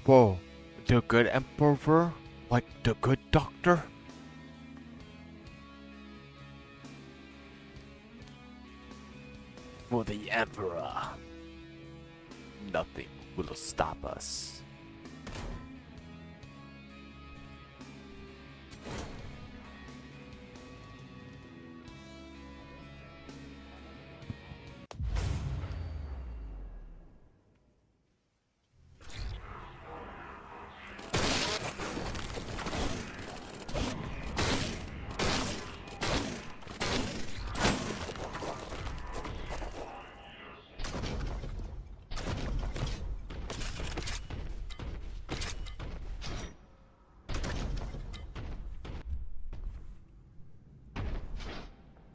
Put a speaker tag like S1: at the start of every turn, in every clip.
S1: Whoa, the good emperor? Like the good doctor? For the emperor, nothing will stop us.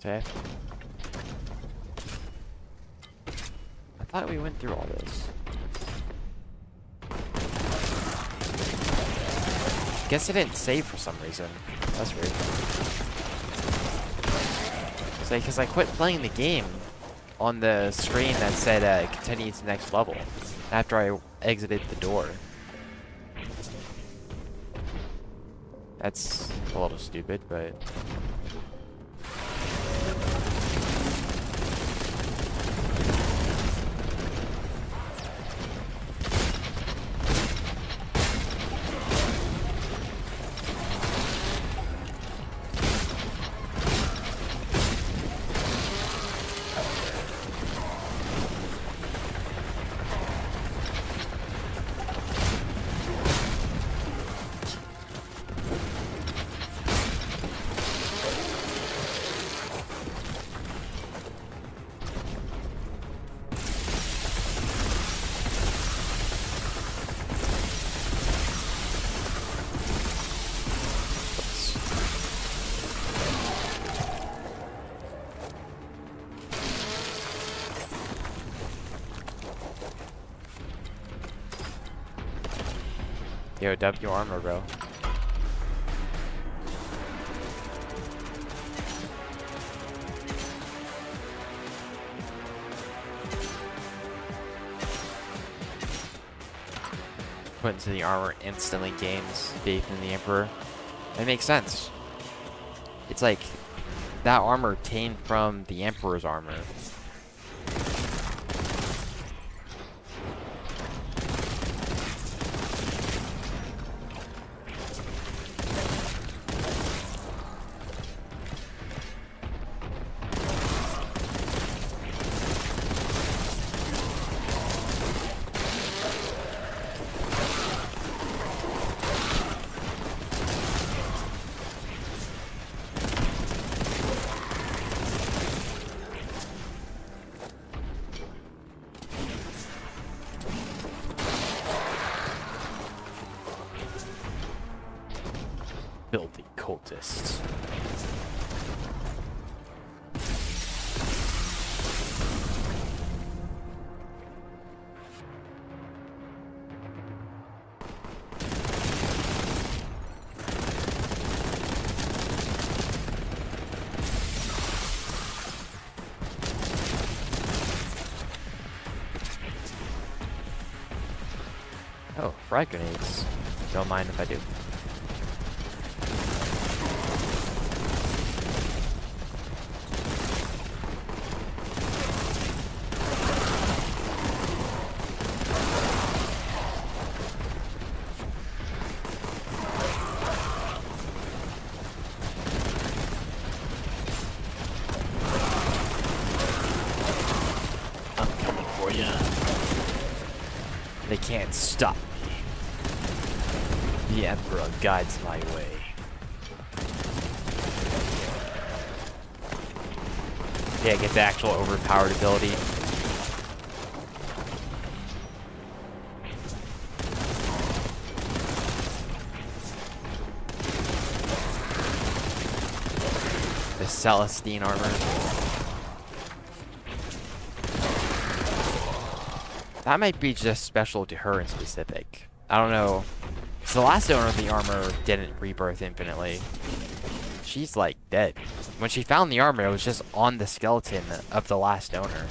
S1: Okay. I thought we went through all this. Guess it didn't save for some reason. That's weird. It's like, because I quit playing the game on the screen that said continue to the next level after I exited the door. That's a little stupid, but... Yo, dub your armor, bro. Put into the armor instantly gains faith in the Emperor. It makes sense. It's like that armor came from the Emperor's armor. Filthy cultists. Oh, frag grenades. Don't mind if I do. They can't stop me. The Emperor guides my way. Yeah, get the actual overpowered ability. The Celestine armor. That might be just special to her in specific. I don't know. So the last owner of the armor didn't rebirth infinitely. She's like dead. When she found the armor, it was just on the skeleton of the last owner.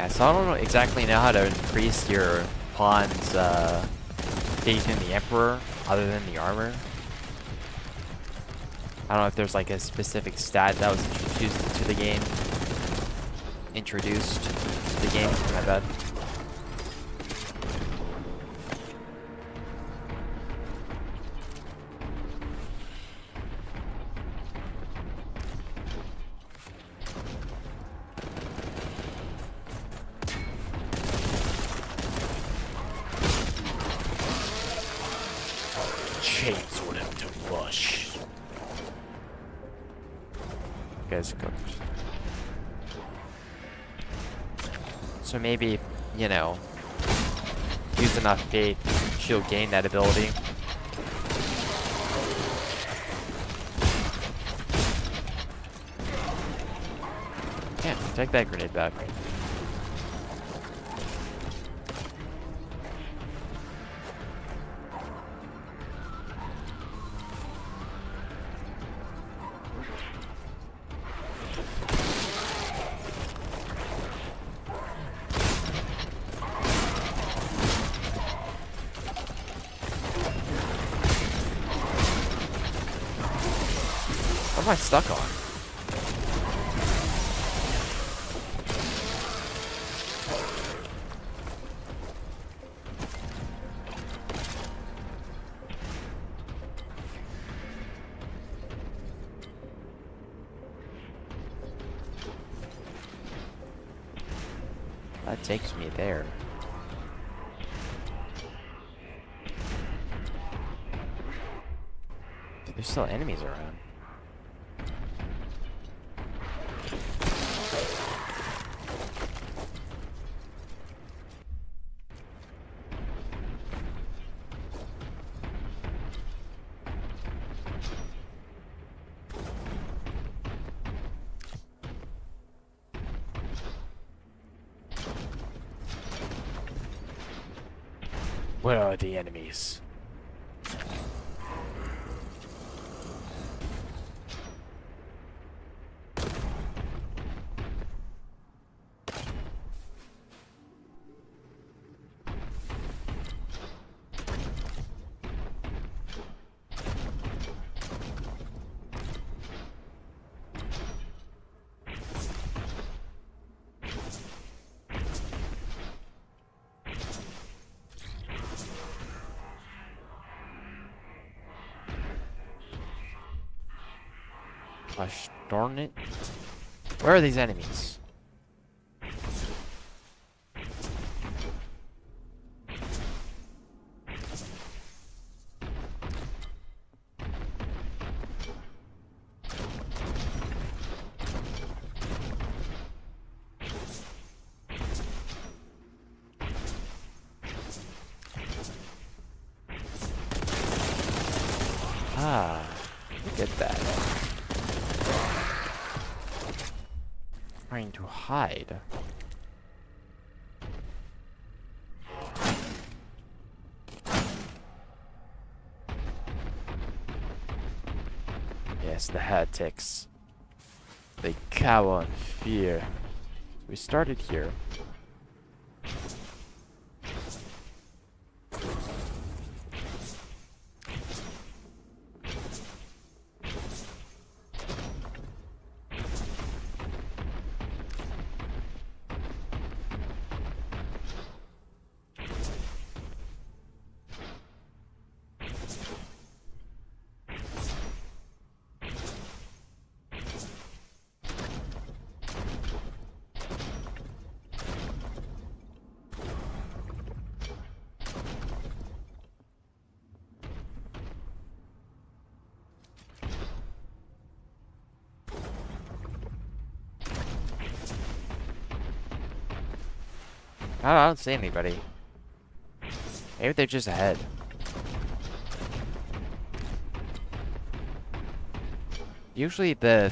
S1: Yeah, so I don't exactly know how to increase your pawn's faith in the Emperor other than the armor. I don't know if there's like a specific stat that was introduced to the game. My bad.
S2: Chainsword him to mush.
S1: Guys, cooked. So maybe, you know, use enough faith, she'll gain that ability. Yeah, take that grenade back. What am I stuck on? That takes me there. There's still enemies around.
S2: Where are the enemies?
S1: Gosh darn it. Where are these enemies? Ah, look at that. Trying to hide. Yes, the heretics. They cower in fear. We started here. I don't see anybody. Maybe they're just ahead. Usually the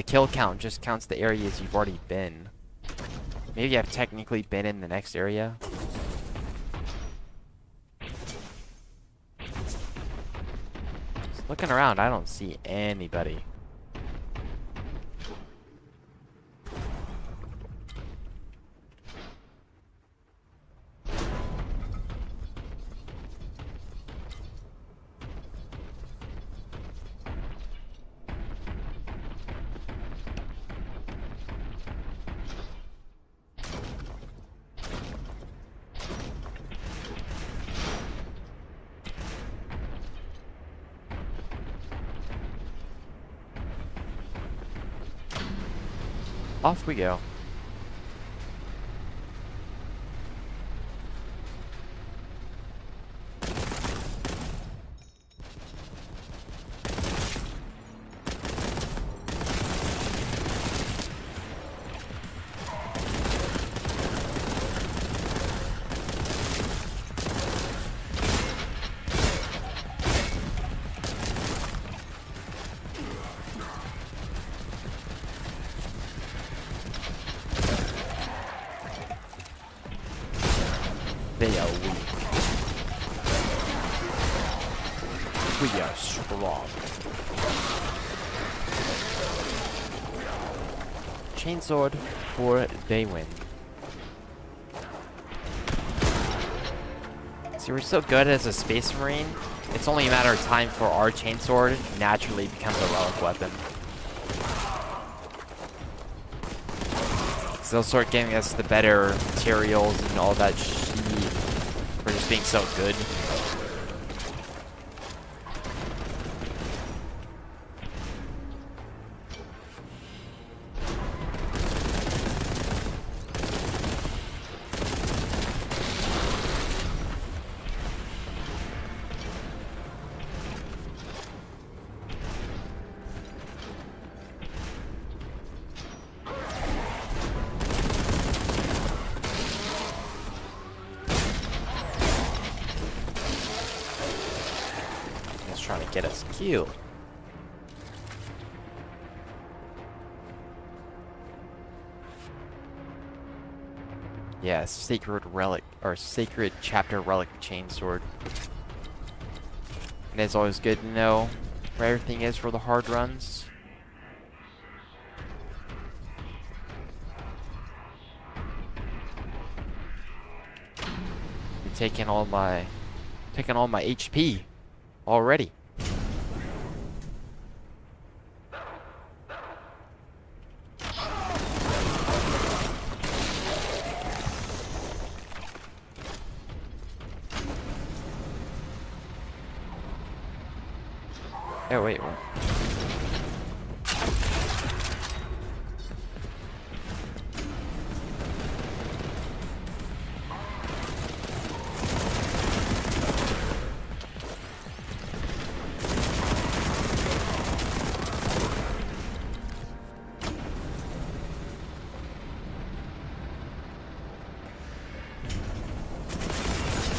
S1: kill count just counts the areas you've already been. Maybe you have technically been in the next area. Just looking around, I don't see anybody. Off we go. They are weak. We are strong. Chainsword for they win. See, we're so good as a Space Marine, it's only a matter of time for our chainsword naturally becomes a relic weapon. So they'll start giving us the better materials and all that shit for just being so good. Trying to get us killed. Yeah, sacred relic or sacred chapter relic chainsword. And it's always good to know where everything is for the hard runs. I'm taking all my HP already. Oh wait, what?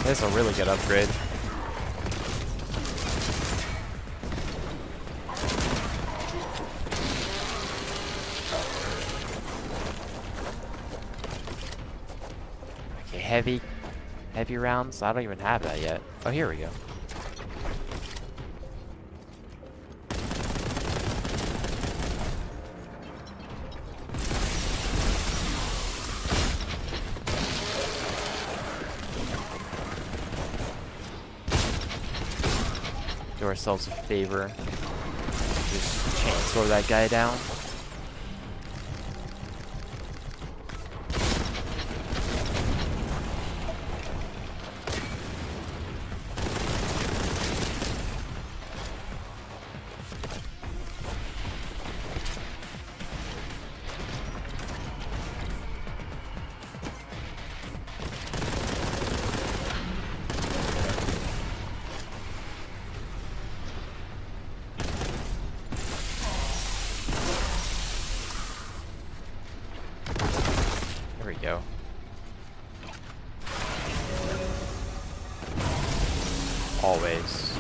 S1: This is a really good upgrade. Okay, heavy rounds. I don't even have that yet. Oh, here we go. Do ourselves a favor. Just chainsaw that guy down. There we go. Always.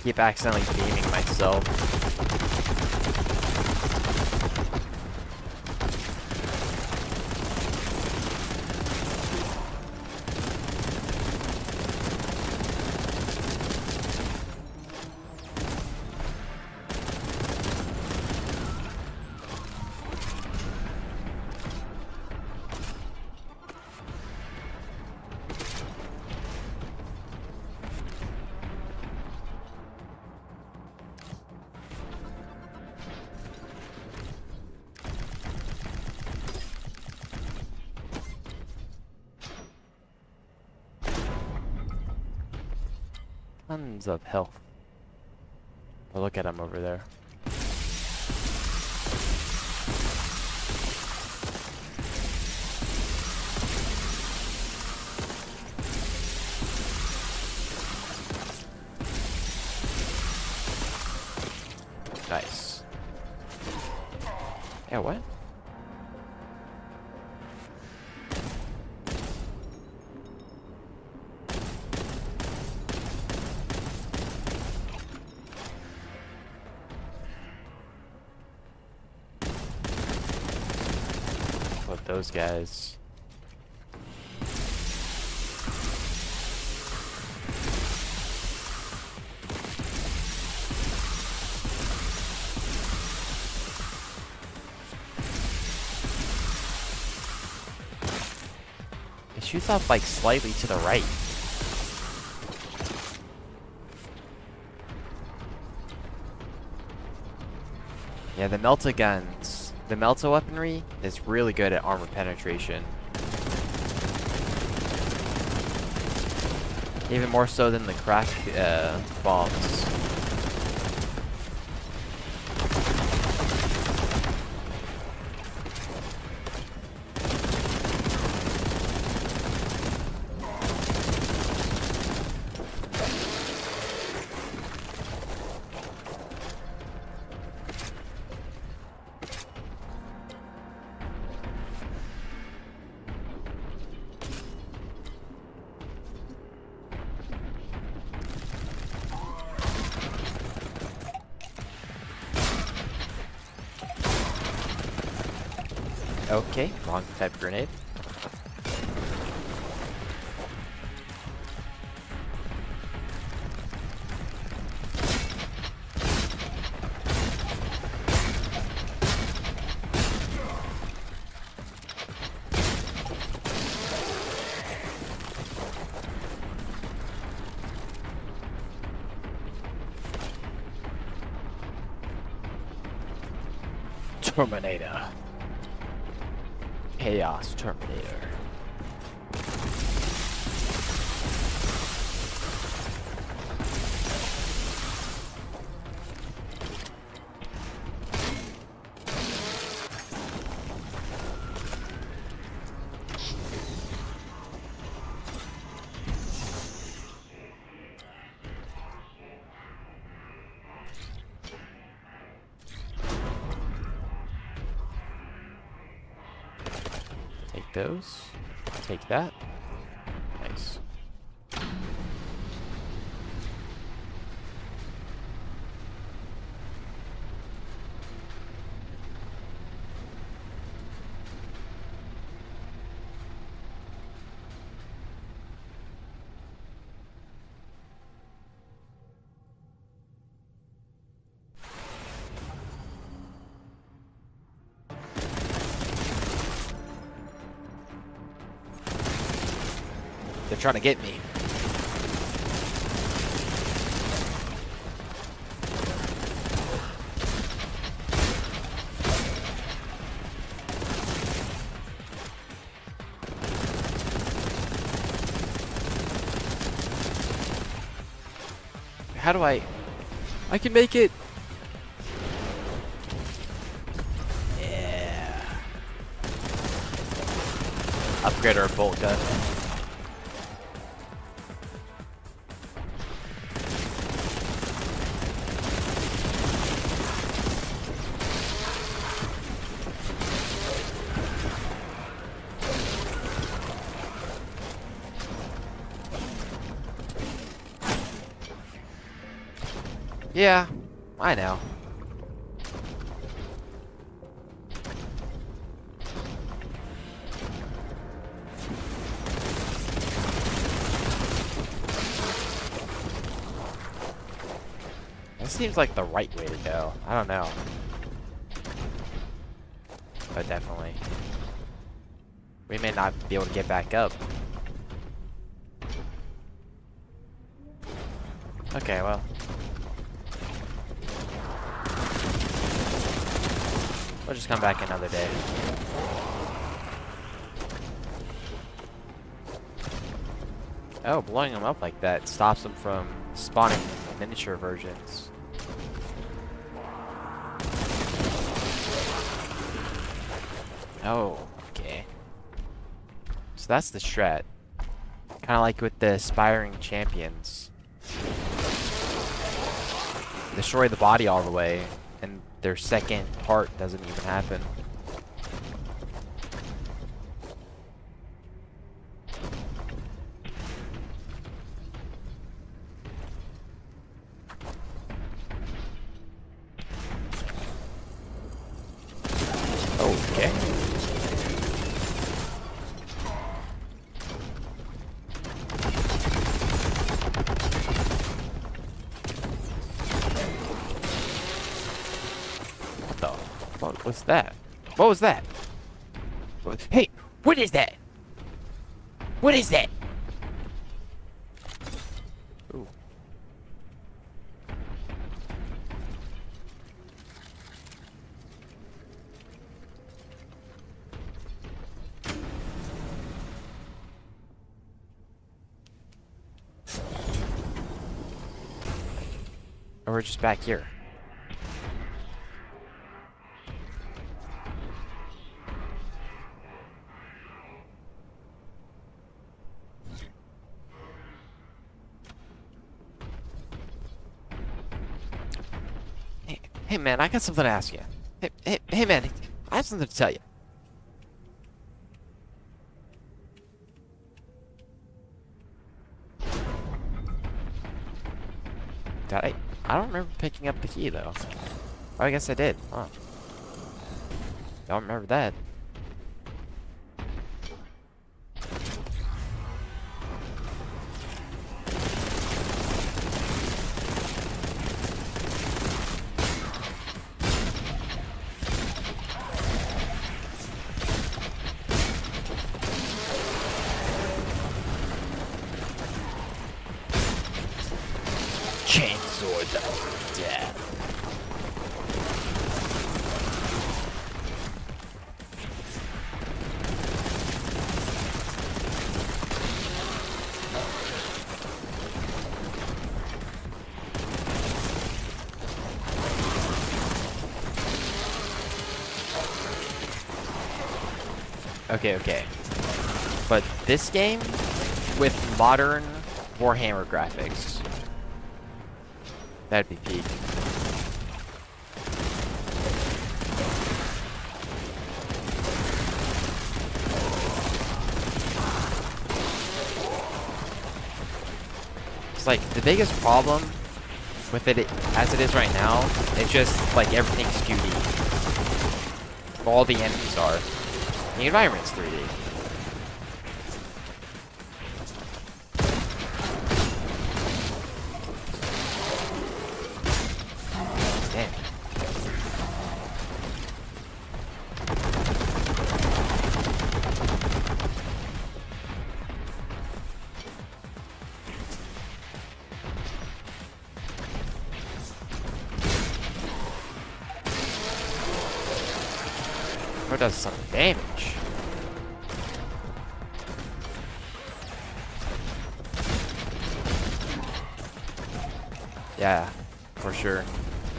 S1: Keep accidentally beaming myself. Tons of health. Oh, look at him over there. Nice. Yeah, what? What those guys? It shoots off like slightly to the right. Yeah, the melta guns, the melta weaponry is really good at armor penetration. Even more so than the crack bombs. Okay, wrong type grenade.
S2: Terminator.
S1: Chaos Terminator. Take those. Take that. Nice. They're trying to get me. How do I can make it. Yeah. Upgrade our Boltgun. Yeah, I know. That seems like the right way to go. I don't know. But definitely. We may not be able to get back up. Okay, well. We'll just come back another day. Oh, blowing them up like that stops them from spawning miniature versions. Oh, okay. So that's the strat. Kind of like with the aspiring champions. Destroy the body all the way, and their second part doesn't even happen. Okay. What the? What was that? What was that? Hey, what is that? What is that? Ooh. Or we're just back here. Hey man, I got something to ask you. Hey man, I have something to tell you. Did I don't remember picking up the key though. Oh, I guess I did. Huh. Don't remember that.
S2: Chainsword of death.
S1: Okay. But this game with modern Warhammer graphics. That'd be peak. It's like the biggest problem with it as it is right now, it's just like everything's 2D. All the enemies are. The environment's 3D. Damn. Or does some damage. Yeah, for sure.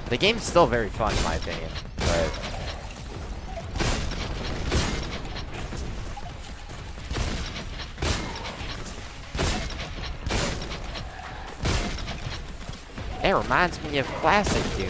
S1: The game's still very fun in my opinion, but it reminds me of classic Doom.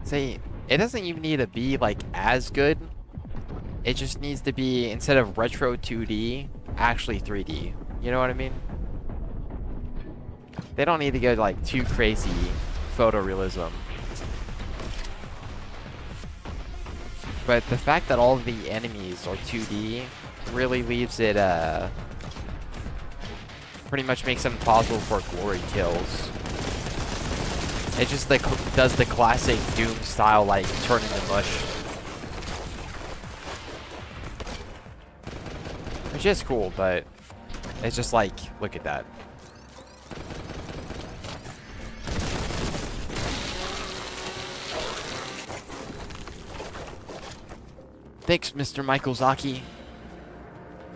S1: See, it doesn't even need to be like as good. It just needs to be, instead of retro 2D, actually 3D. You know what I mean? They don't need to go like too crazy photorealism. but the fact that all of the enemies are 2D really leaves it, pretty much makes it impossible for glory kills. It just does the classic Doom style, like, turn into mush. Which is cool, but it's just like, look at that. Thanks, Mr. Michael Zaki.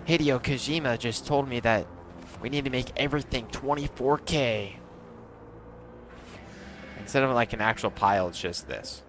S1: Hideo Kojima just told me that we need to make everything 24K. Instead of like an actual pile, it's just this.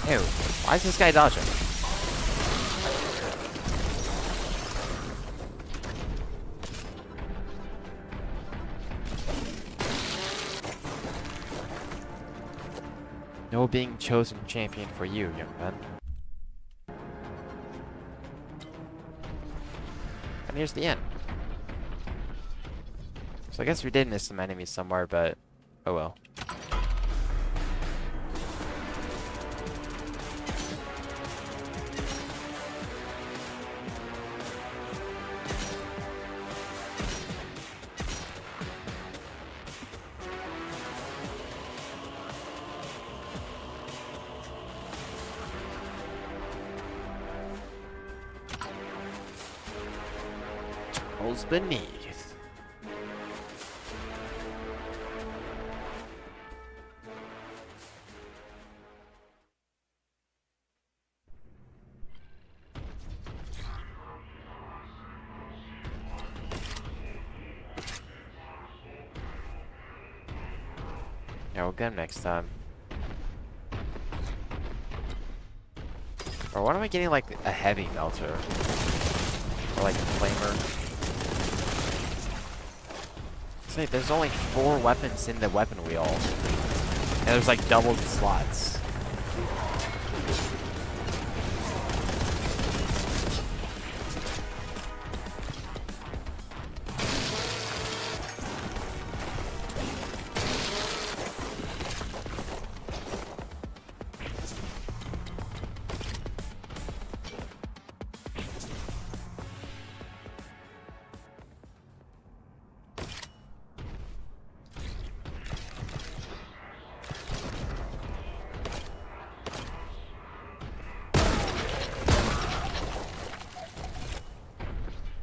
S1: Ew, why is this guy dodging? No being chosen champion for you, young man. And here's the end. So I guess we did miss some enemies somewhere, but oh well. Beneath. Yeah, we'll get him next time. Or what am I getting, like a heavy melter? Or like a flamer? Say, there's only 4 weapons in the weapon wheel. And there's like double the slots.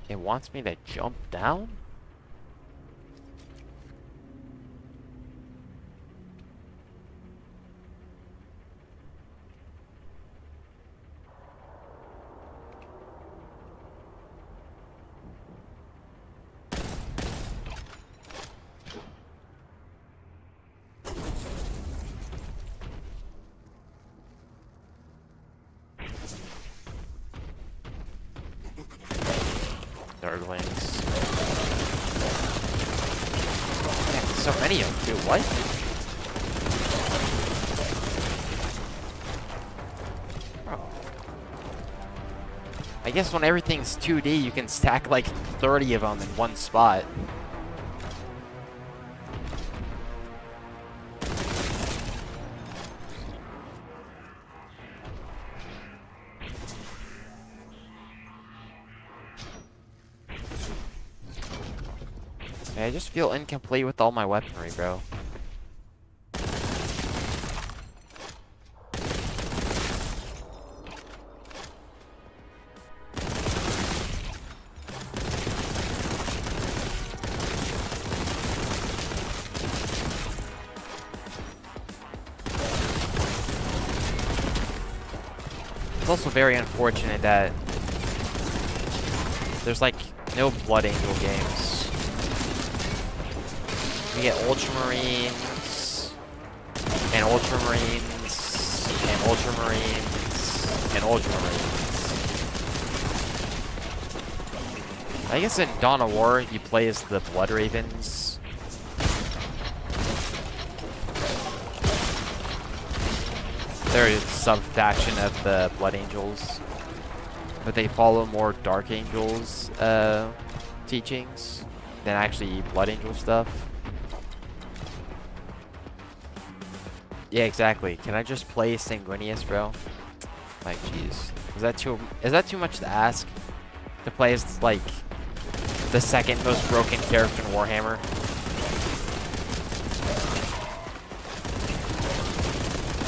S1: It wants me to jump down? Nerdlings. Man, so many of them, dude. What? Oh. I guess when everything's 2D, you can stack like 30 of them in one spot. I just feel incomplete with all my weaponry, bro. It's also very unfortunate that there's like no Blood Angel games. We get Ultramarines, and Ultramarines, and Ultramarines, and Ultramarines. I guess in Dawn of War, you play as the Blood Ravens. They're a sub-faction of the Blood Angels, but they follow more Dark Angels teachings than actually Blood Angel stuff. Yeah, exactly. Can I just play Sanguinius, bro? Like, jeez, is that too much to ask? To play as like the second most broken character in Warhammer?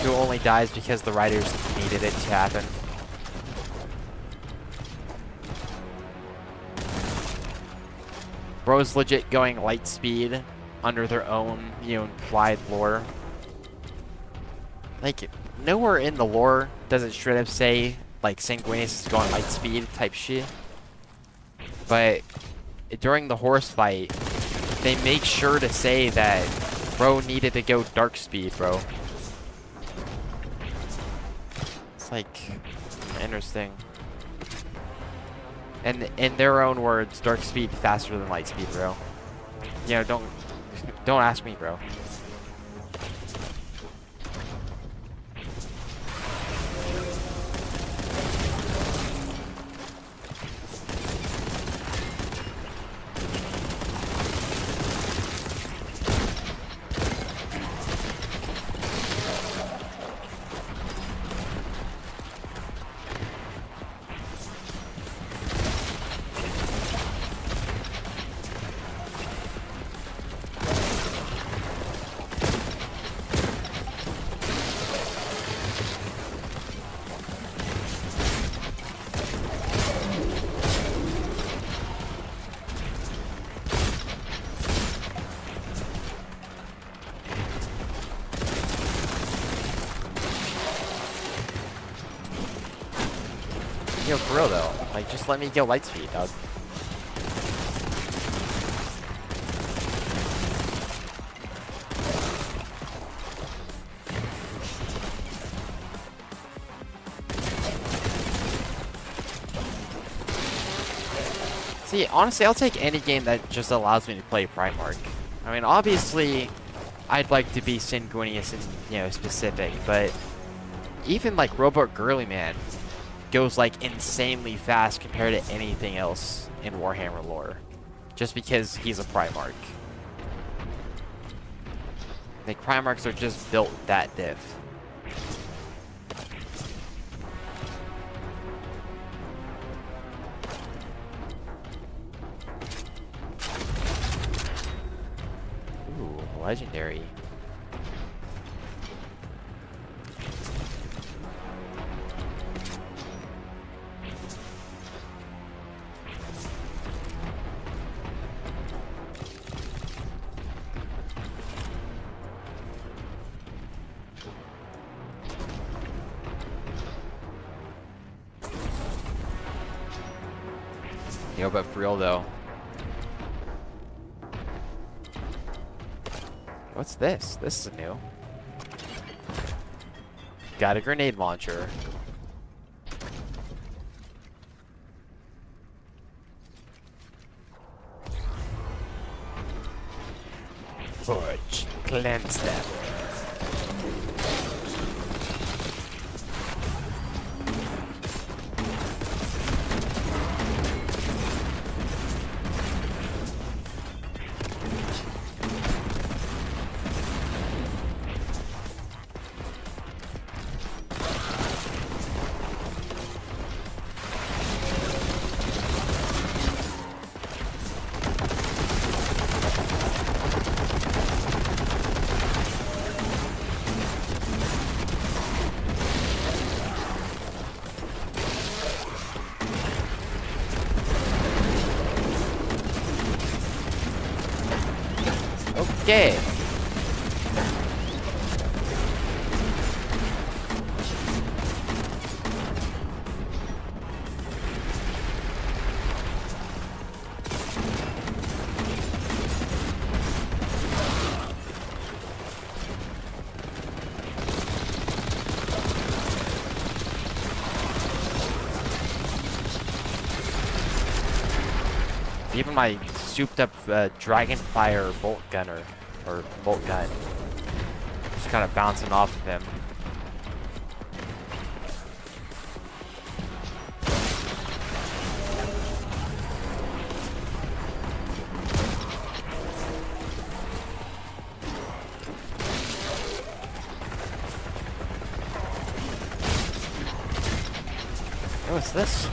S1: Who only dies because the writers needed it to happen. Bro's legit going light speed under their own, implied lore. Like, nowhere in the lore does it straight up say, like, Sanguinius is going light speed type shit. But during the horse fight, they make sure to say that Bro needed to go dark speed, bro. It's like interesting. And in their own words, dark speed faster than light speed, bro. Don't ask me, bro. For real though, like just let me go light speed, dog. See, honestly, I'll take any game that just allows me to play Primarch. I mean, obviously, I'd like to be Sanguinius and specific, but even like Robot Girly Man goes like insanely fast compared to anything else in Warhammer lore, just because he's a Primarch. Like Primarchs are just built that diff. Ooh, legendary. But for real though. What's this? This is new. Got a grenade launcher. Forge. Cleanse them. Okay. my souped up Dragonfire bolt gunner or bolt gun. Just kind of bouncing off of him. Oh, what's this?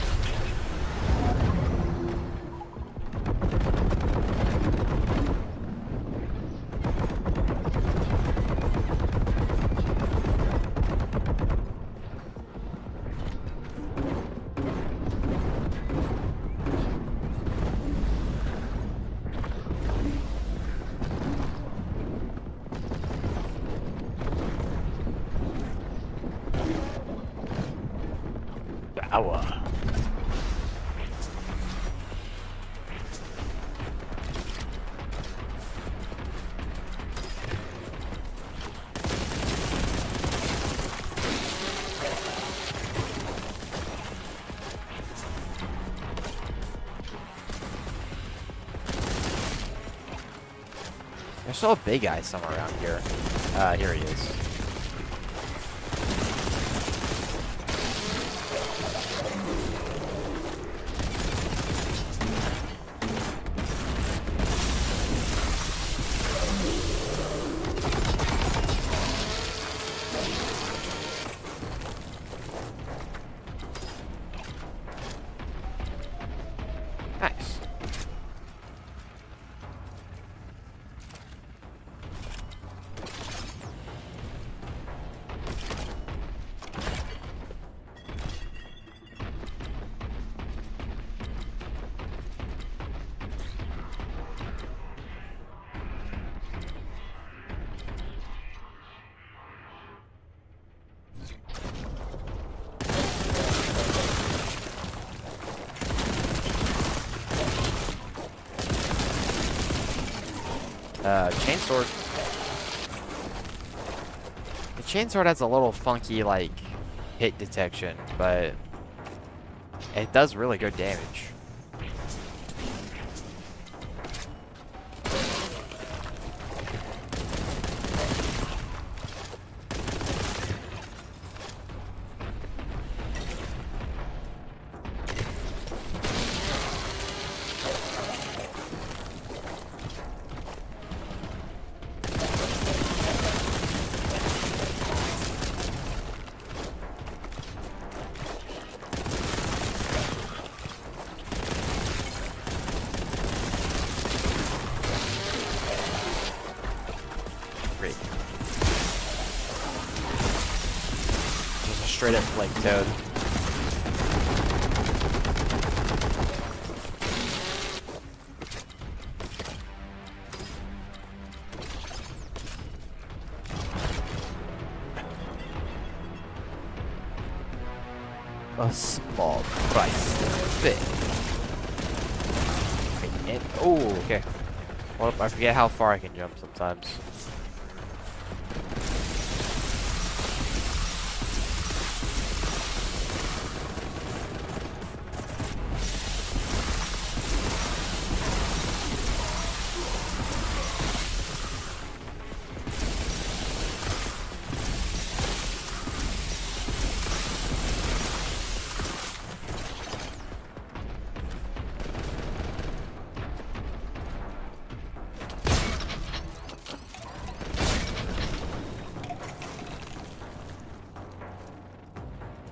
S2: Power.
S1: There's still a big guy somewhere around here. Here he is. Nice. Chainsword. The chainsword has a little funky, like, hit detection, but it does really good damage. Great. Just a straight up flank toad. A small price thing. And, oh, okay. Well, I forget how far I can jump sometimes.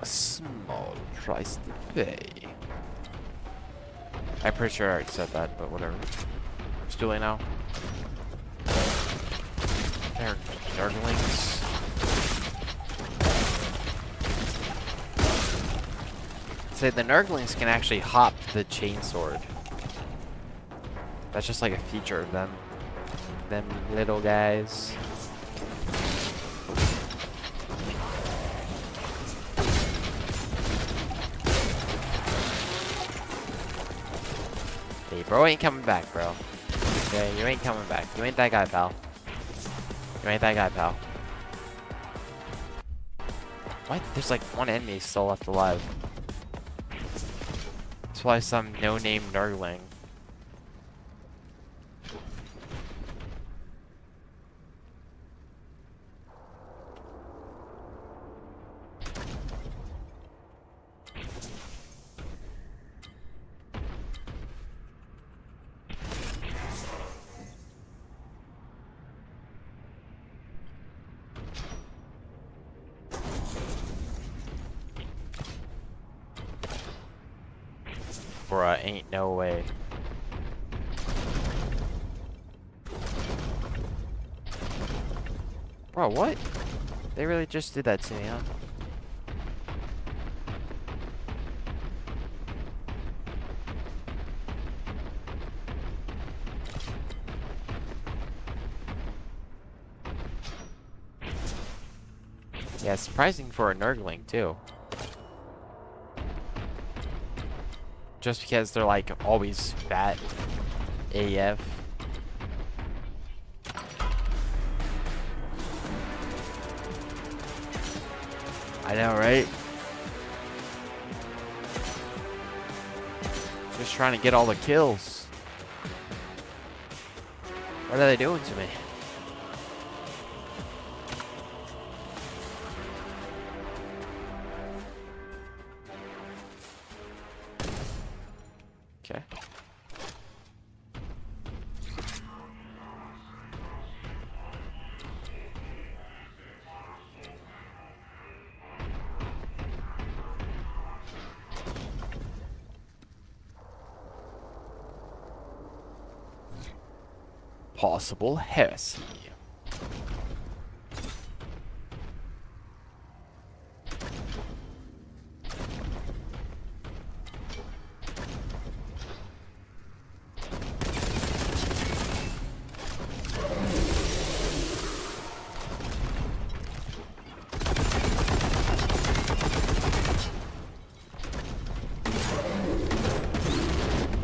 S1: A small price to pay. I'm pretty sure I already said that, but whatever. What's doing now? They're nerdlings. Say the nerdlings can actually hop the chainsword. That's just like a feature of them. Them little guys. Hey, bro ain't coming back, bro. Okay, you ain't coming back. You ain't that guy, pal. You ain't that guy, pal. What? There's like one enemy still left alive. That's why some no-name nerdling bruh, ain't no way. Bro, what? They really just did that to me, huh? Yeah, surprising for a Nurgling, too. Just because they're, like, always fat AF. I know, right? Just trying to get all the kills. What are they doing to me? Okay. Possible heresy.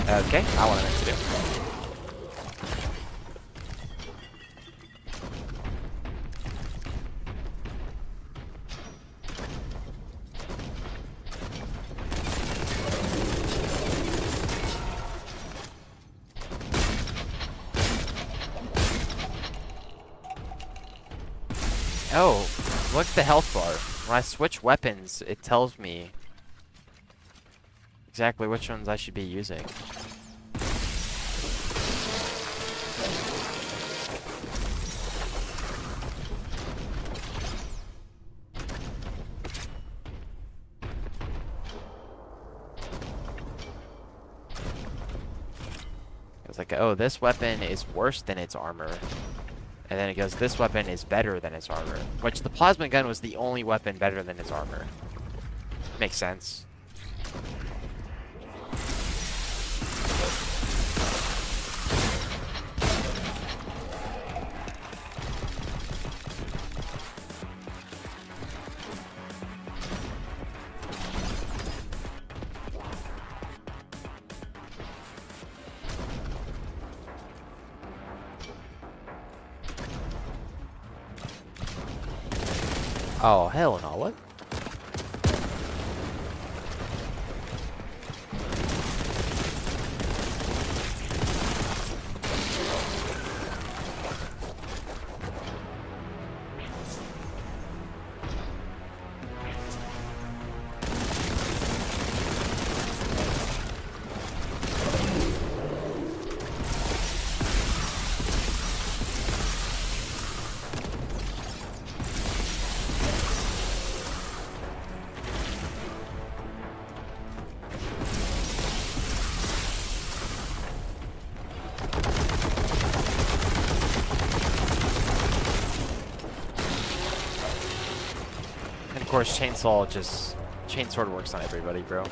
S1: Okay, I want to do. Oh, look at the health bar. When I switch weapons, it tells me exactly which ones I should be using. It's like, oh, this weapon is worse than its armor. And then it goes, this weapon is better than its armor. Which the plasma gun was the only weapon better than its armor. Makes sense. Oh, hell no, what? And of course, chainsword works on everybody, bro.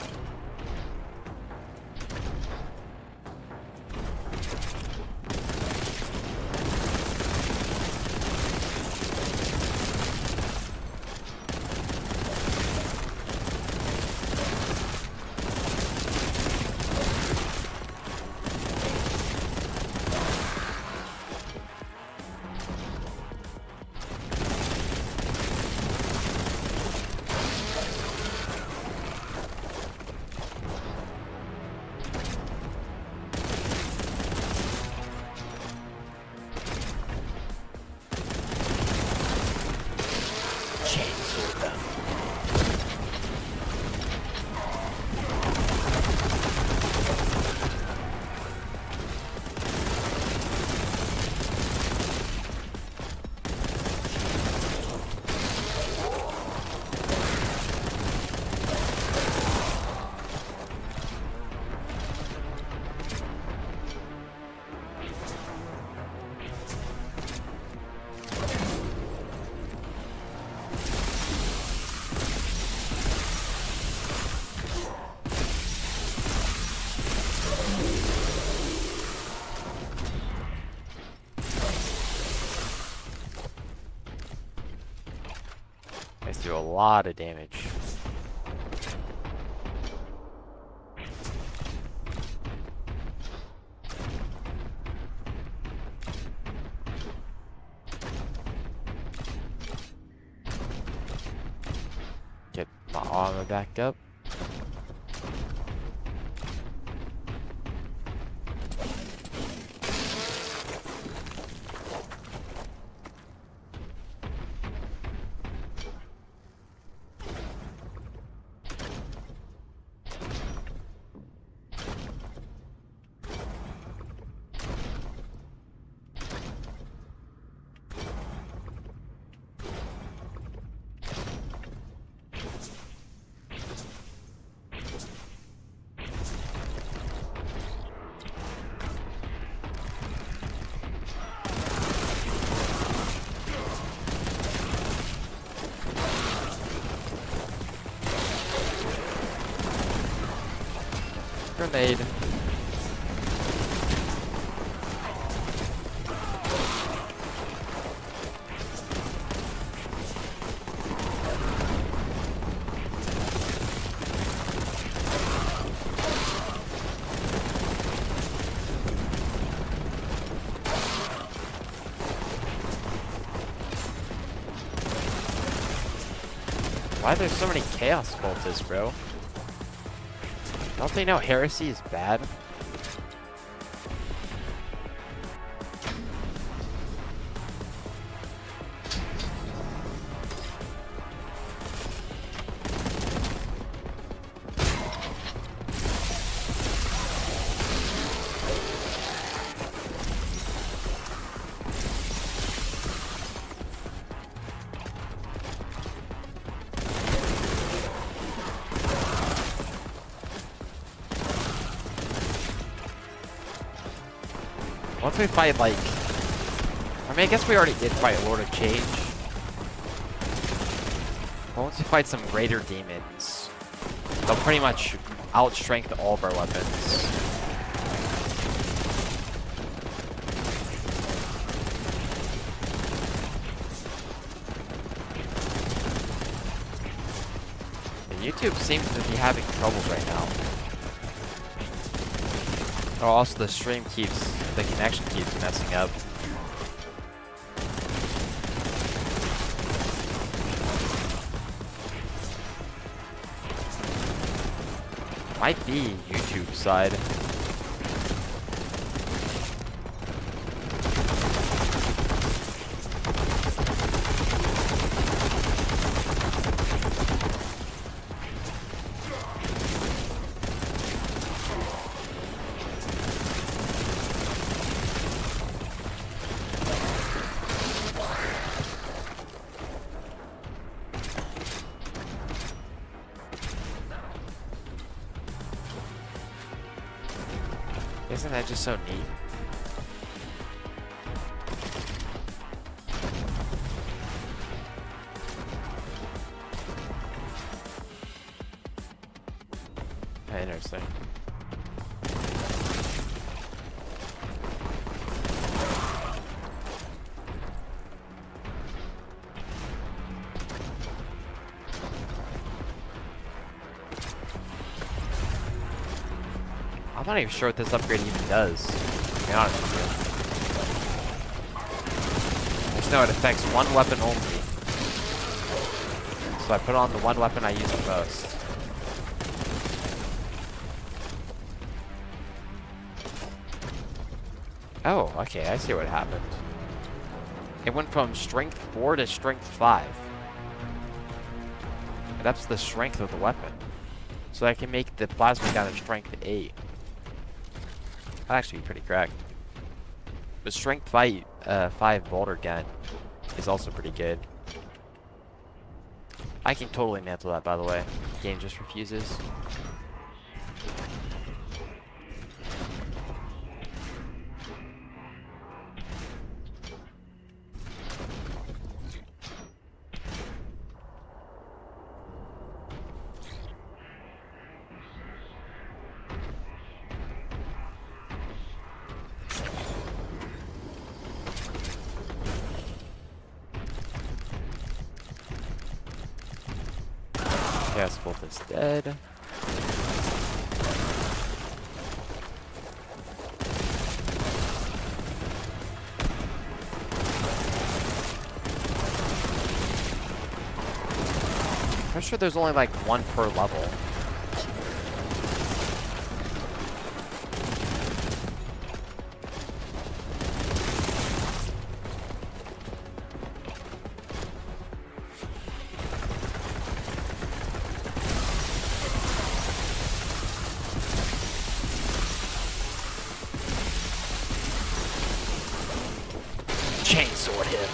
S1: guns do a lot of damage. Get my armor back up. Grenade. Why are there so many chaos cultists, bro? Don't they know heresy is bad? Once we fight, like... I mean, I guess we already did fight Lord of Change. But once we fight some greater demons, they'll pretty much outstrength all of our weapons. And YouTube seems to be having troubles right now. Oh, also the stream keeps... the connection keeps messing up. Might be YouTube side. Isn't that just so neat? Interesting. I'm not even sure what this upgrade even does, to be honest with you. I just know it affects one weapon only. So I put on the one weapon I use the most. Oh, okay, I see what happened. It went from strength 4 to strength 5. And that's the strength of the weapon. So I can make the plasma gun a strength 8. That'd actually be pretty cracked. The strength 5 Boltgun is also pretty good. I can totally mantle that, by the way. Game just refuses. Chaos Bolt is dead. I'm sure there's only like one per level.
S2: Chainsword him.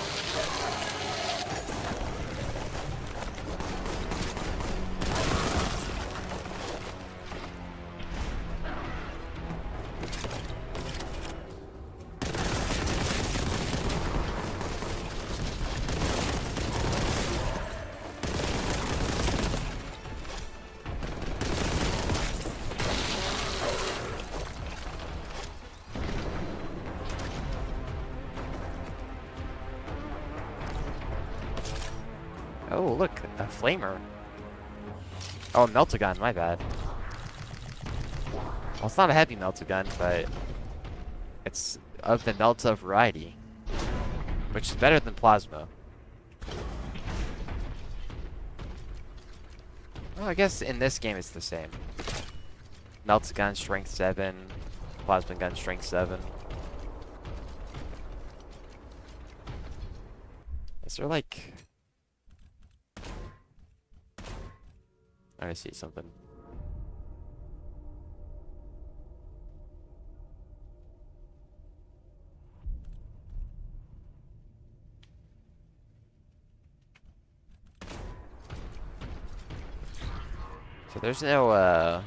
S1: Oh, look, a flamer. Oh, Meltagun, my bad. Well, it's not a heavy Meltagun, but it's of the Melta variety, which is better than Plasma. Well, I guess in this game it's the same. Meltagun, strength 7, Plasma gun, strength 7. Is there like... I see something. So there's no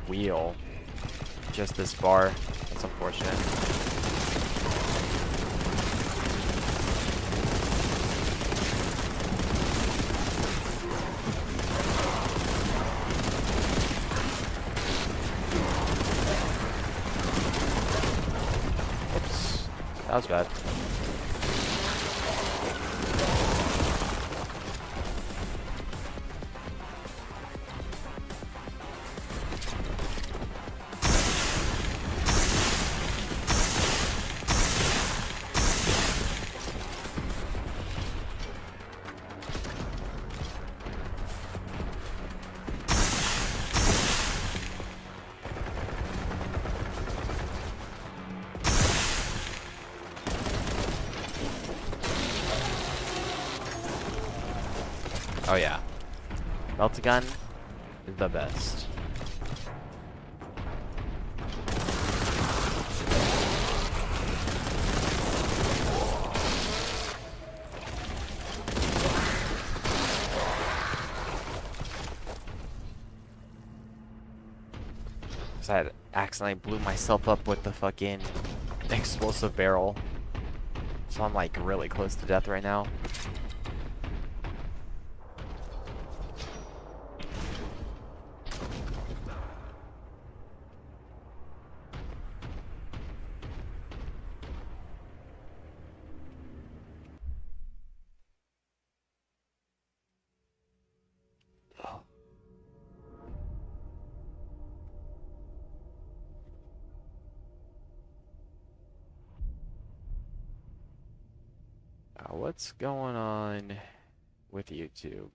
S1: wheel, just this bar. That's unfortunate. Oops, that was bad. Oh yeah, Meltagun is the best. Cause I accidentally blew myself up with the fucking explosive barrel, so I'm like really close to death right now. What's going on with YouTube?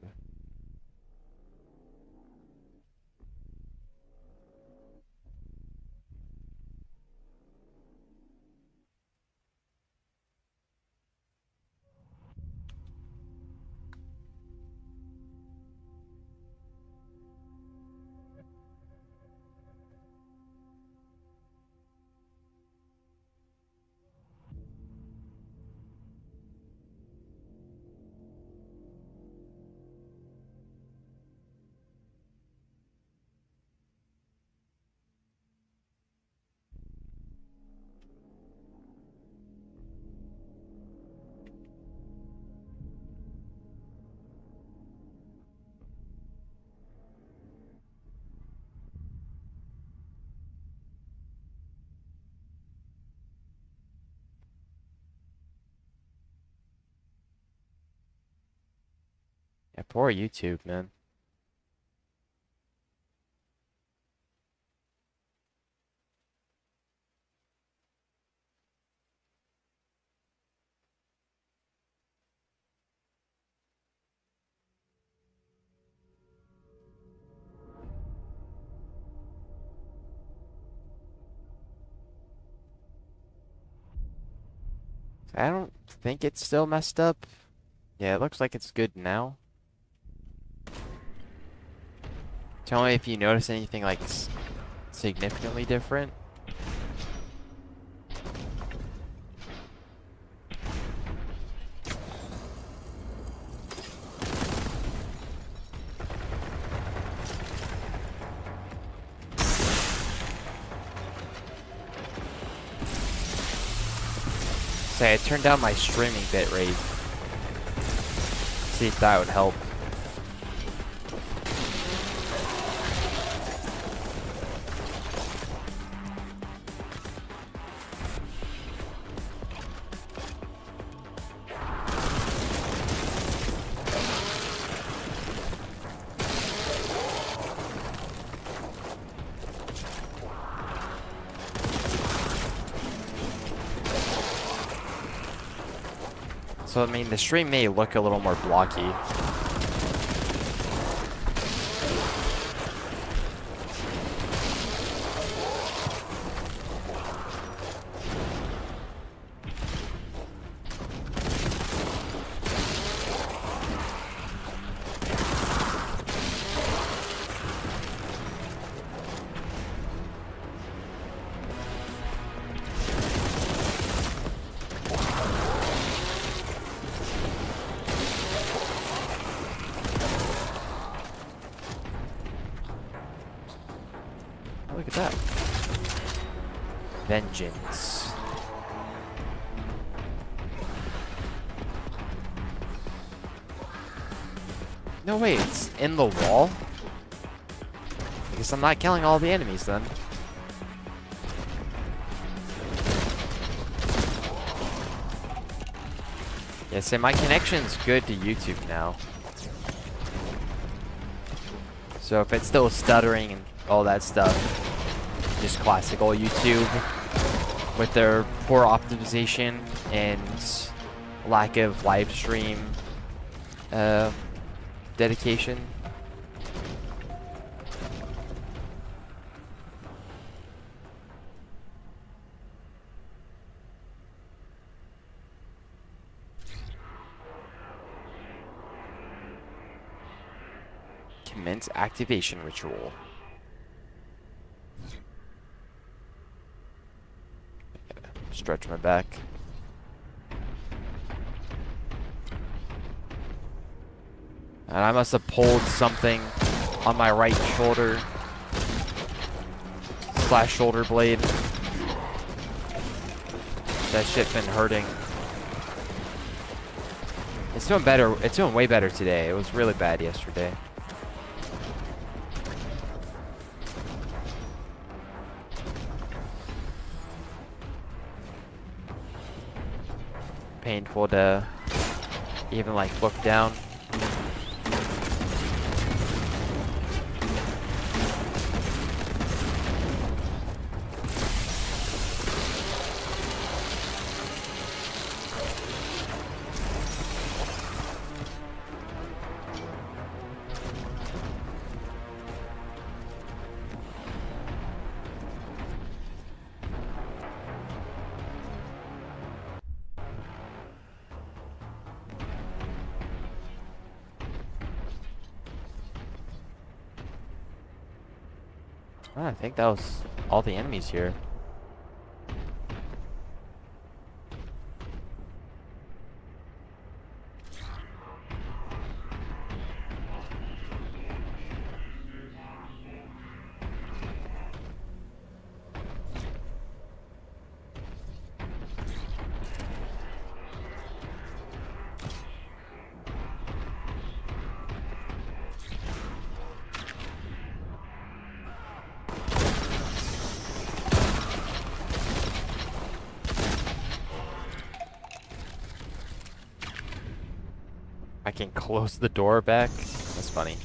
S1: Yeah, poor YouTube, man. I don't think it's still messed up. Yeah, it looks like it's good now. Tell me if you notice anything like significantly different. Say, I turned down my streaming bitrate. See if that would help. So, I mean, the stream may look a little more blocky. Look at that. Vengeance. No, wait, it's in the wall? I guess I'm not killing all the enemies then. Yeah, so my connection's good to YouTube now. So if it's still stuttering and all that stuff, just classical YouTube with their poor optimization and lack of live stream dedication. Commence activation ritual. Stretch my back. And I must have pulled something on my right shoulder / shoulder blade. That shit been hurting. It's doing better. It's doing way better today. It was really bad yesterday. Painful to even like look down. I think that was all the enemies here. I can close the door back. That's funny.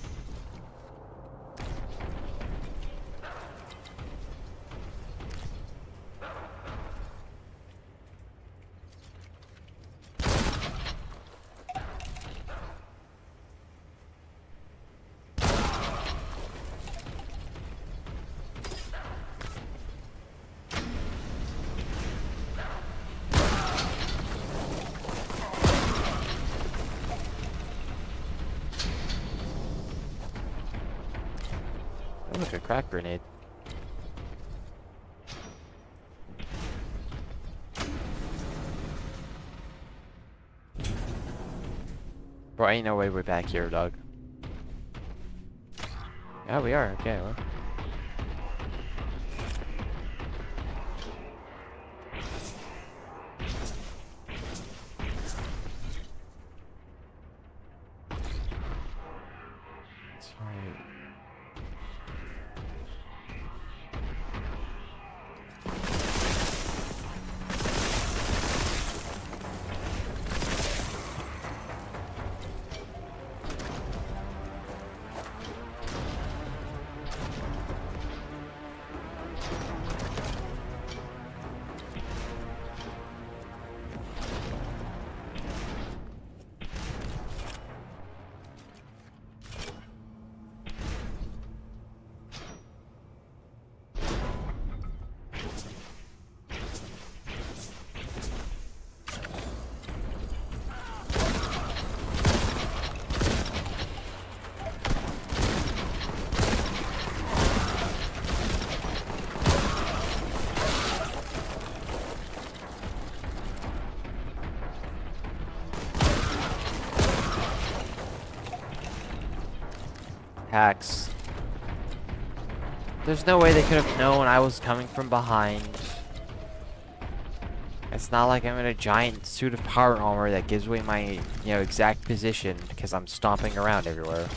S1: Look, a crack grenade. Bro, ain't no way we're back here, dog. Yeah, we are. Okay, well. Sorry. Hacks. There's no way they could have known I was coming from behind. It's not like I'm in a giant suit of power armor that gives away my, exact position because I'm stomping around everywhere.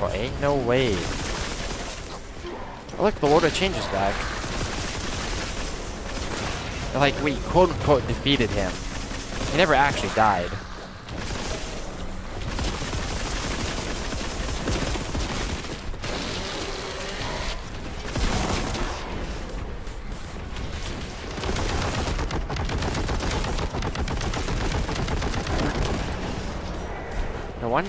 S1: Well, ain't no way. Oh, look, the Lord of Change is back. Like, we quote-unquote defeated him. He never actually died. No one...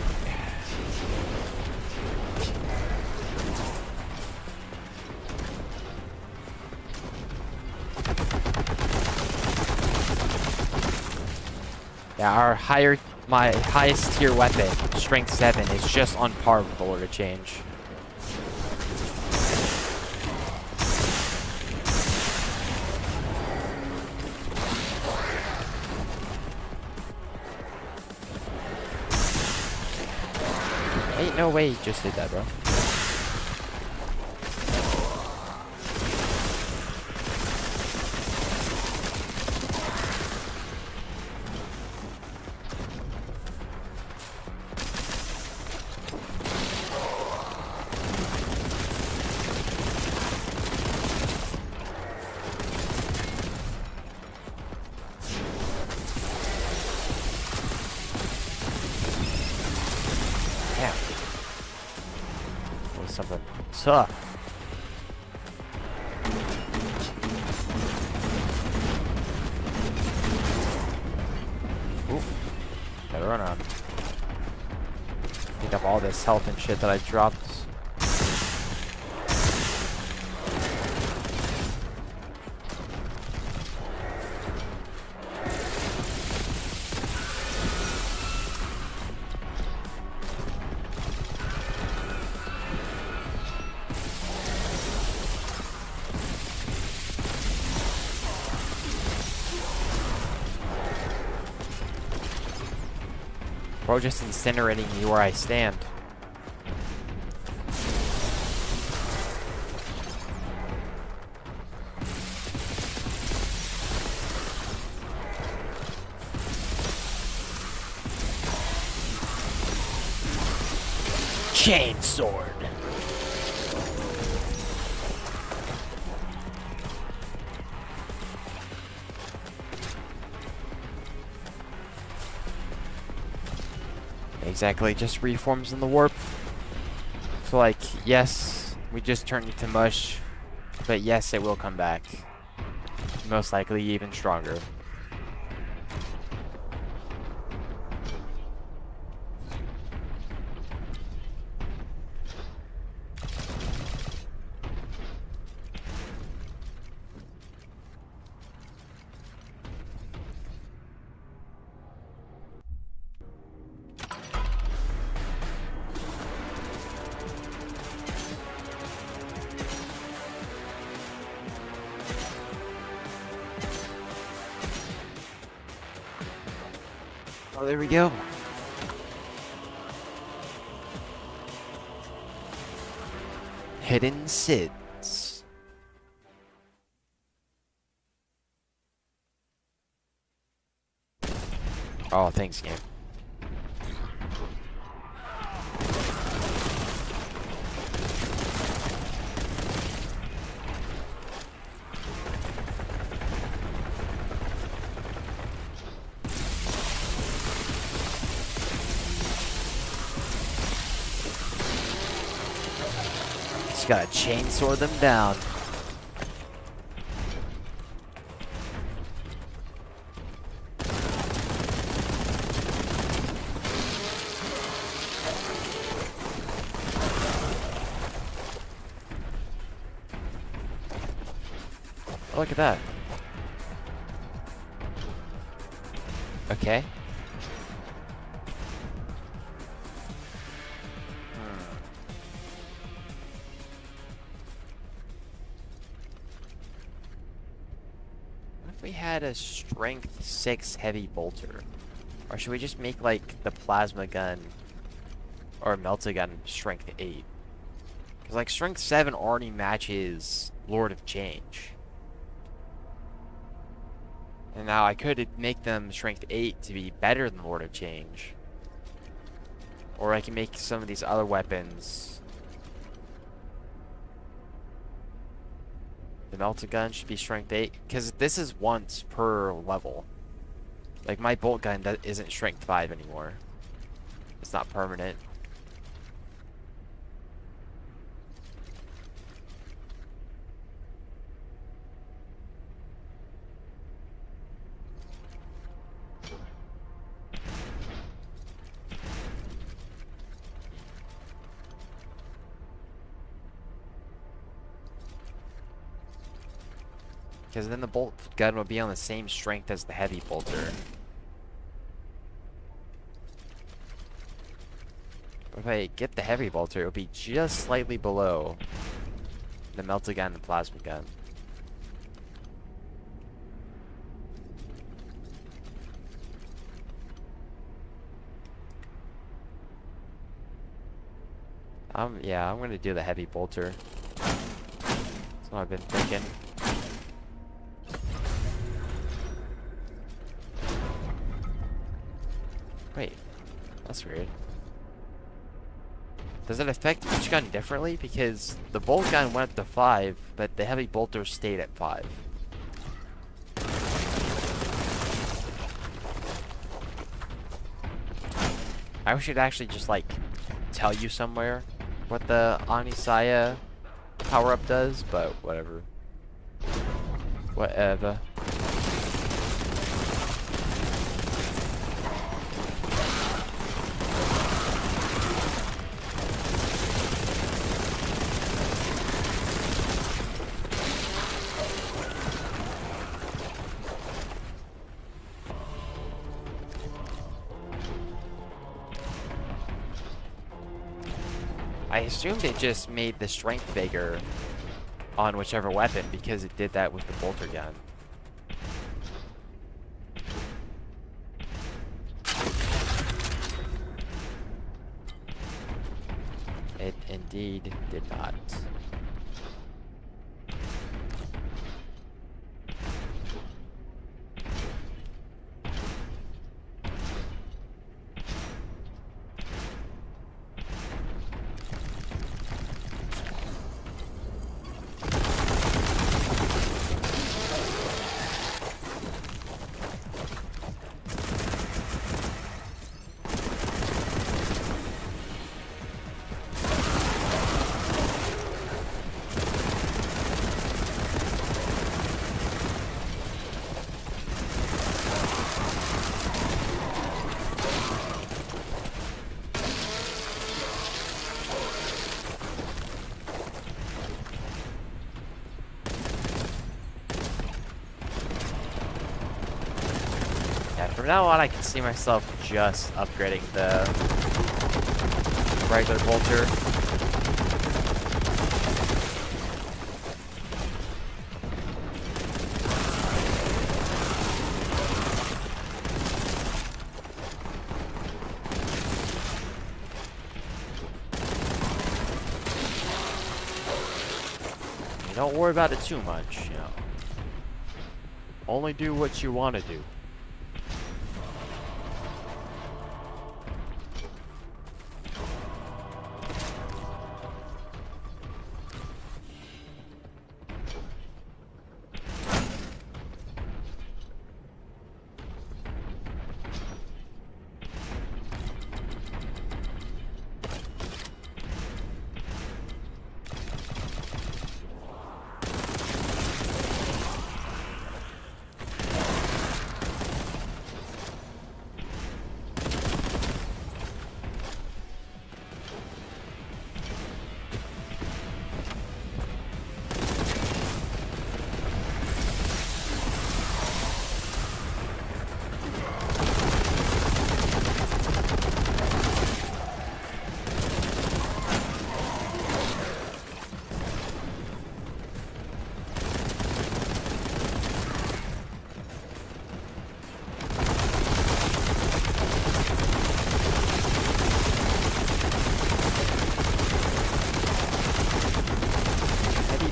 S1: Yeah, my highest tier weapon, strength 7, is just on par with the Lord of Change. Ain't no way he just did that, bro. Damn. That was something tough. Ooh. Better run on. Pick up all this health and shit that I dropped. Bro, just incinerating me where I stand.
S2: Chainsword.
S1: Exactly, just reforms in the warp. So like, yes, we just turned into mush, but yes, it will come back. Most likely even stronger. Oh, there we go. Hidden Sids. Oh, thanks, game. Just gotta chainsaw them down. Oh, look at that. Okay. What if we had a strength 6 heavy bolter? Or should we just make like the plasma gun or melta gun strength 8? Because like strength 7 already matches Lord of Change. And now I could make them strength 8 to be better than Lord of Change. Or I can make some of these other weapons. The melta gun should be strength 8. Because this is once per level. Like my bolt gun isn't strength 5 anymore. It's not permanent. Because then the bolt gun will be on the same strength as the heavy bolter. But if I get the heavy bolter, it'll be just slightly below the melta gun and the plasma gun. Yeah, I'm gonna do the heavy bolter. That's what I've been thinking. Wait, that's weird. Does it affect each gun differently? Because the bolt gun went up to 5, but the heavy bolter stayed at 5. I should actually just like tell you somewhere what the Anisaya power-up does, but whatever. Whatever. I assumed it just made the strength bigger on whichever weapon because it did that with the bolter gun. It indeed did not. Yeah, from now on I can see myself just upgrading the regular bolter. Don't worry about it too much, you know. Only do what you want to do.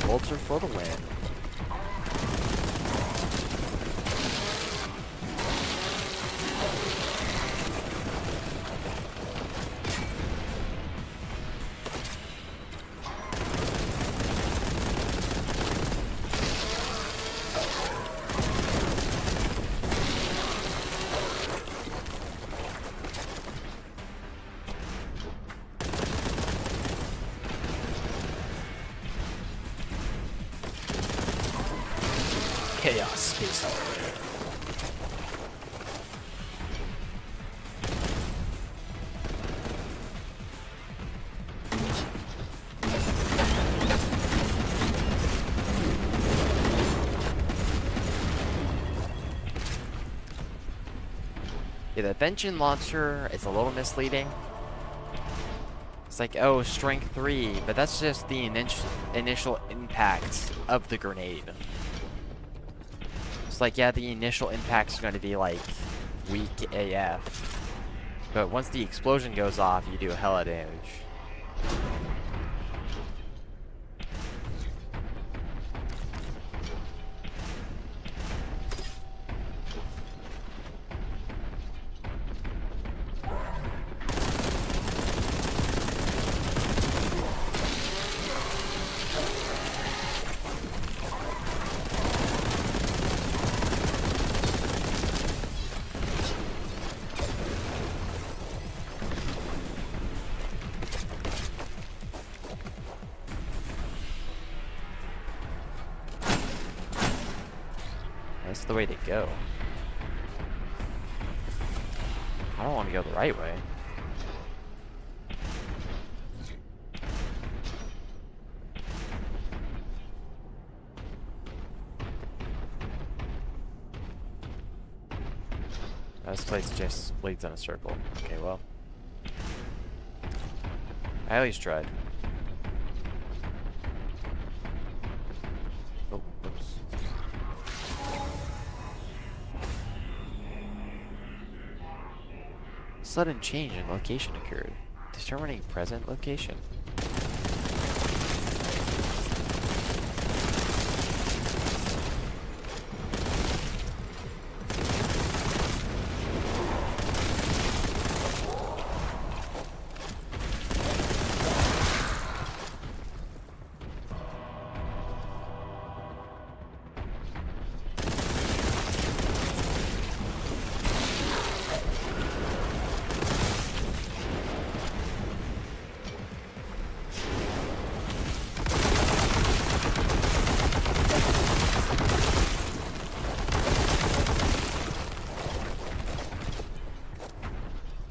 S1: Bolter for the win.
S2: Chaos Space Marine.
S1: Yeah, the Vengeance launcher is a little misleading. It's like, oh, strength 3, but that's just the initial impact of the grenade. It's like, yeah, the initial impact's going to be like weak AF, but once the explosion goes off, you do a hella damage. That's the way to go. I don't want to go the right way. This place just leads in a circle. Okay, well. I at least tried. Oh, oops. Sudden change in location occurred, determining present location.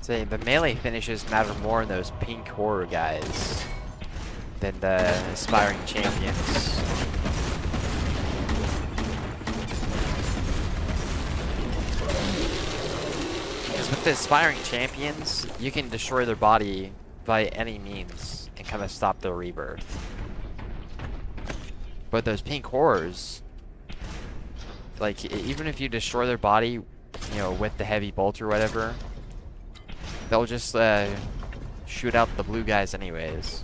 S1: Say the melee finishes matter more in those pink horror guys than the aspiring champions. Because with the Aspiring Champions, you can destroy their body by any means and kind of stop their rebirth. But those pink horrors, like, even if you destroy their body, you know, with the heavy bolt or whatever, they'll just shoot out the blue guys anyways.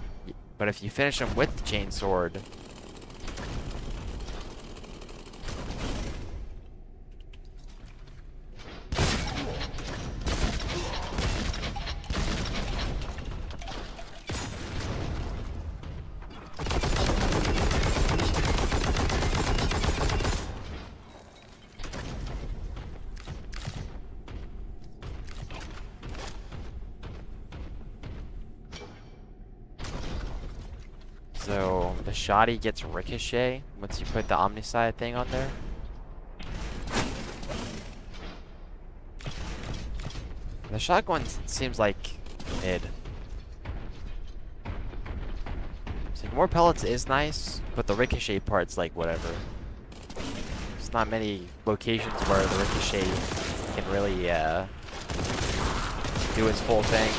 S1: But if you finish them with the chainsword, so the shoddy gets ricochet once you put the Omnicide thing on there. The shotgun seems like mid. So more pellets is nice, but the ricochet part's like whatever. There's not many locations where the ricochet can really do its full thing.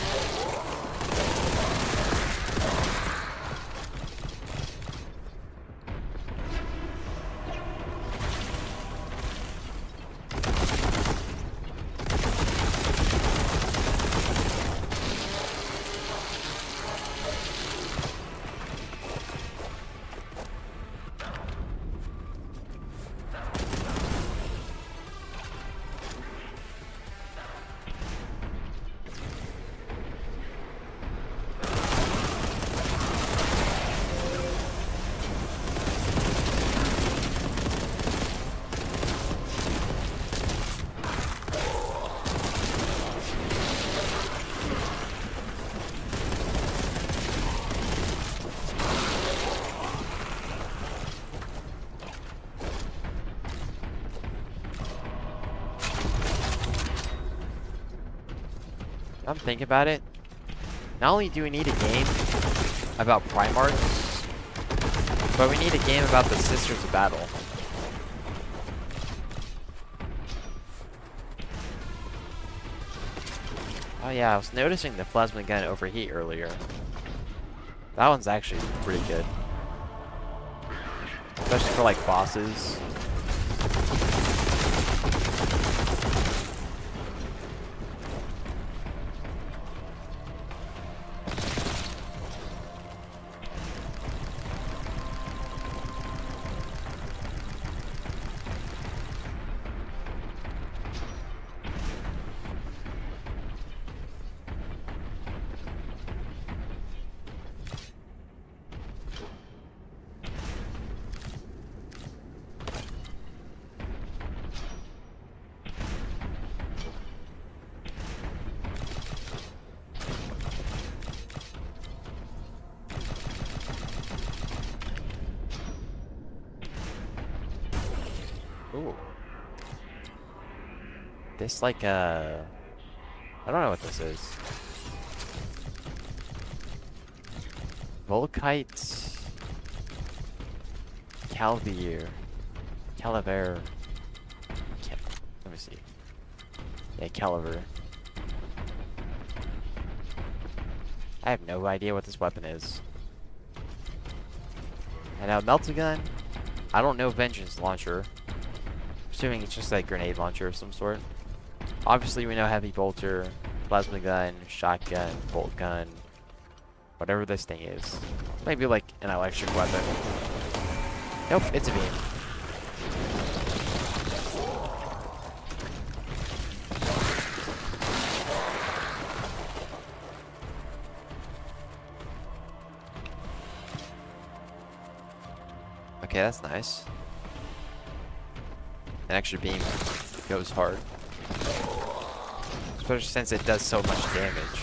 S1: I'm thinking about it. Not only do we need a game about Primarchs, but we need a game about the Sisters of Battle. Oh yeah, I was noticing the plasma gun overheat earlier. That one's actually pretty good. Especially for like bosses. Ooh. This like I don't know what this is. Volkite Calvier. Calaver. Let me see. Yeah, Calaver. I have no idea what this weapon is. And now Meltagun. I don't know Vengeance Launcher. Assuming it's just like grenade launcher of some sort. Obviously we know heavy bolter, plasma gun, shotgun, bolt gun, whatever this thing is. This might be like an electric weapon. Nope, it's a beam. Okay, that's nice. An extra beam goes hard. Especially since it does so much damage.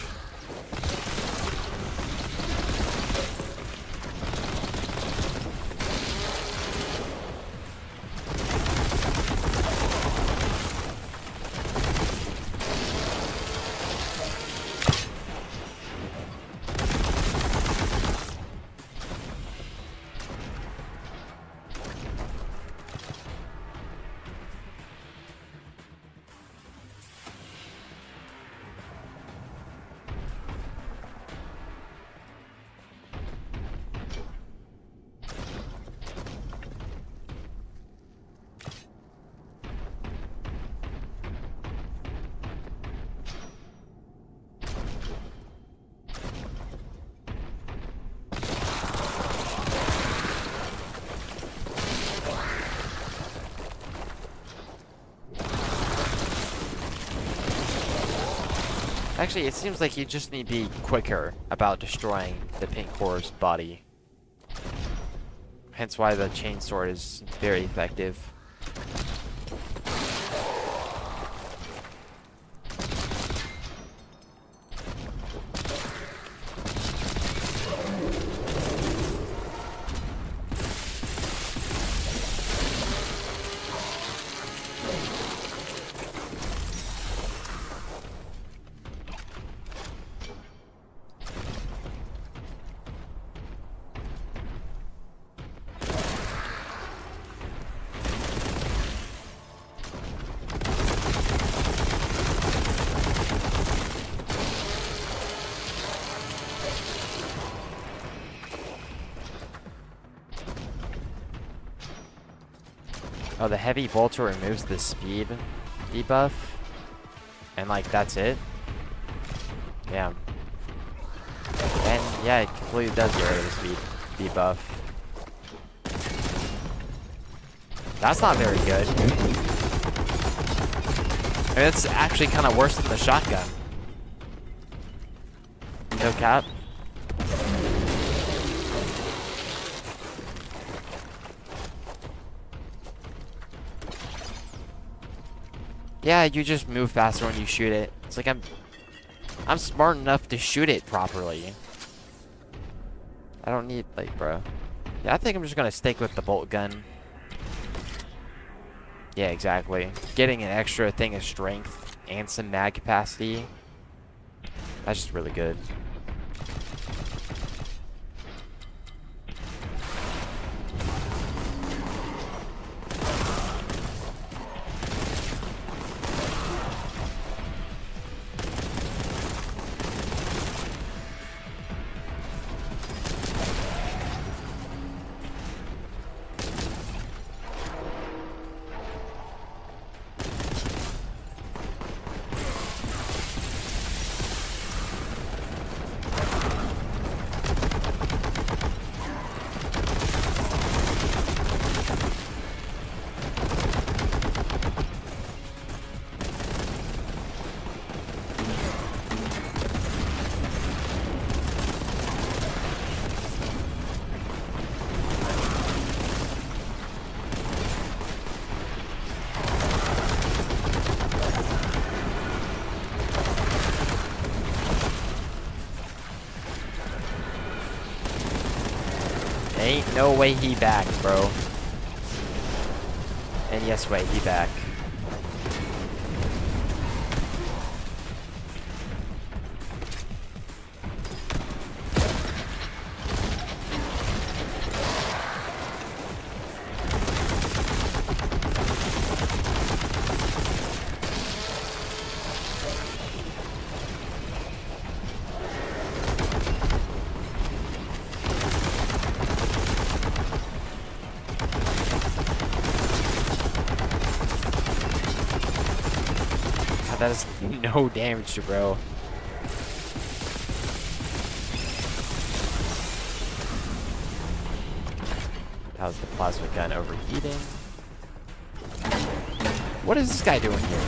S1: Actually, it seems like you just need to be quicker about destroying the pink horror's body. Hence why the chainsword is very effective. Oh, the heavy bolter removes the speed debuff. And like, that's it? Damn. And yeah, it completely does get rid of the speed debuff. That's not very good. I mean, it's actually kind of worse than the shotgun. No cap. Yeah, you just move faster when you shoot it. It's like I'm smart enough to shoot it properly. I don't need, like, bro. Yeah, I think I'm just gonna stick with the bolt gun. Yeah, exactly. Getting an extra thing of strength and some mag capacity. That's just really good. Ain't no way he back, bro. And yes way, he back. That is no damage to bro. How's the plasma gun overheating? What is this guy doing here?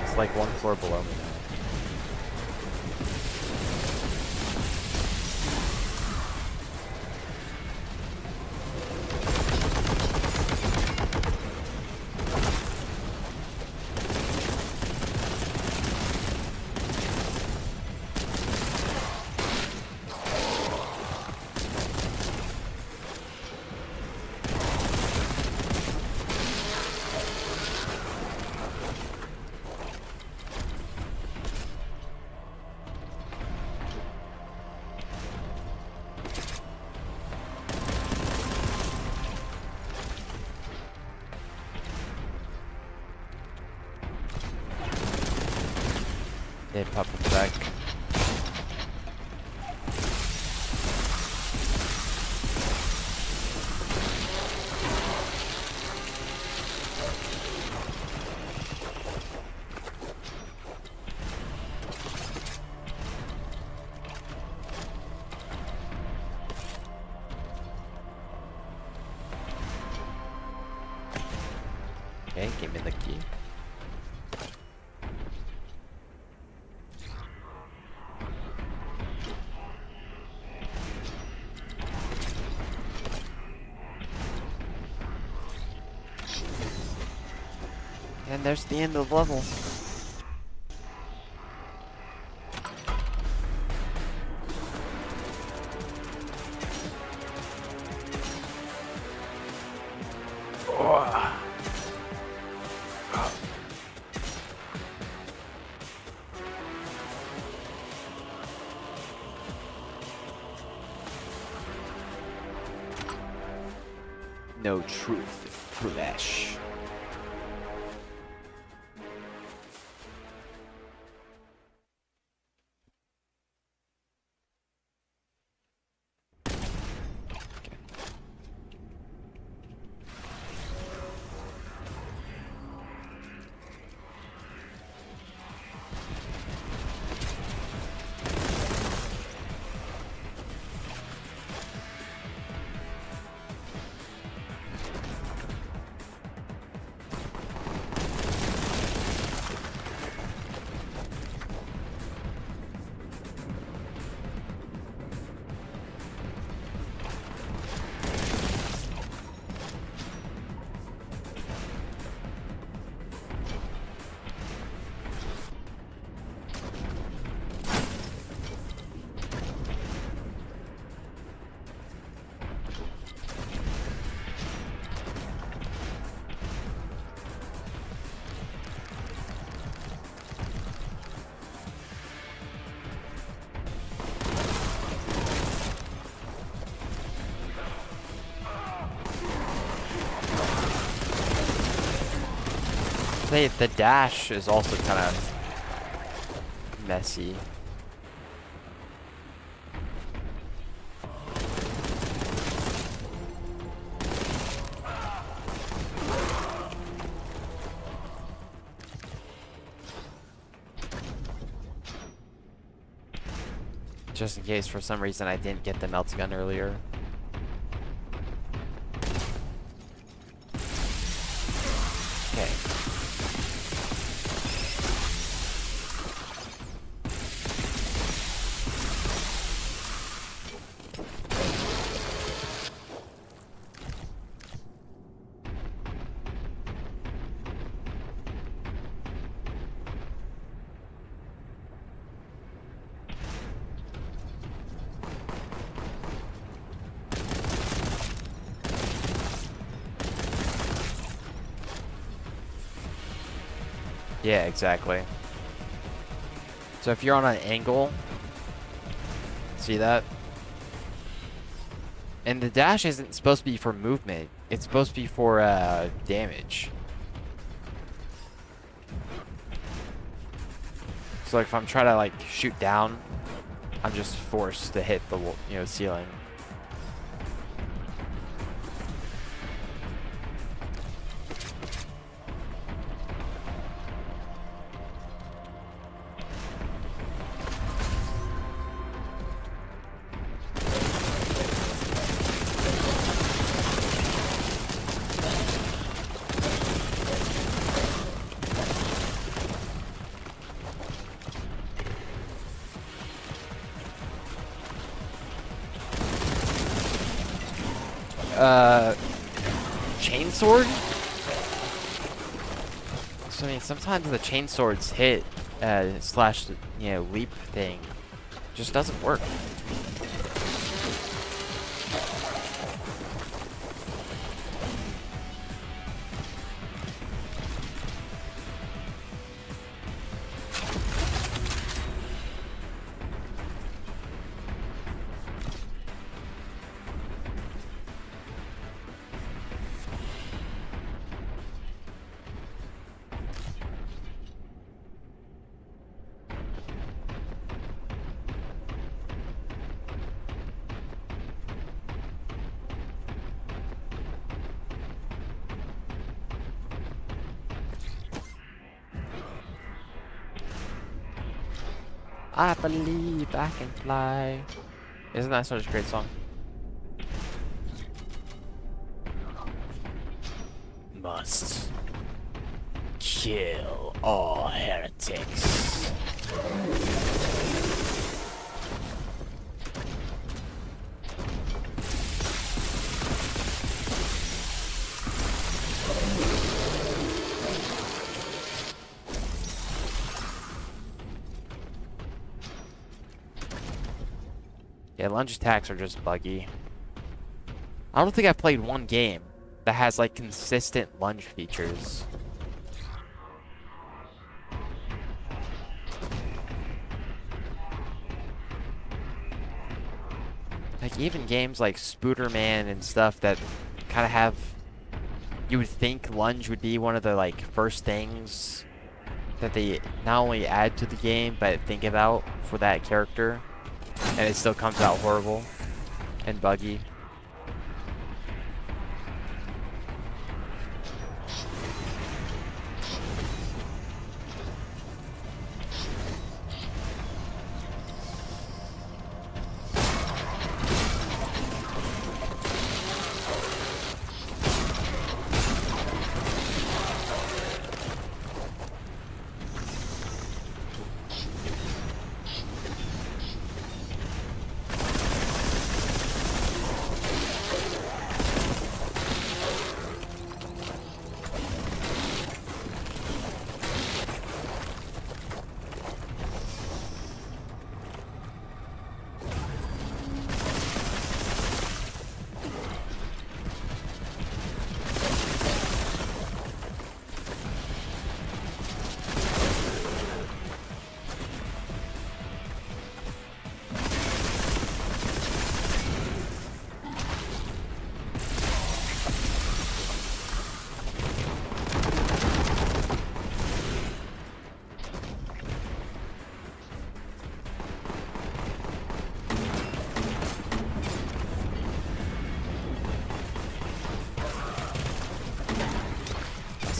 S1: It's like one floor below me now. They pop it back. Okay, give me the key. And there's the end of the level. No truth, flesh. The dash is also kind of messy. Just in case for some reason I didn't get the melt gun earlier. Okay. Yeah, exactly. So if you're on an angle, see that? And the dash isn't supposed to be for movement. It's supposed to be for damage. So like if I'm trying to like shoot down, I'm just forced to hit the ceiling. Chainsword? So I mean, sometimes the chainsword's hit slash leap thing just doesn't work. I believe I can fly. Isn't that such a great song?
S2: Must kill all heretics.
S1: Yeah, lunge attacks are just buggy. I don't think I've played one game that has like consistent lunge features. Like even games like Spooderman and stuff that kind of have, you would think lunge would be one of the like first things that they not only add to the game but think about for that character, and it still comes out horrible and buggy.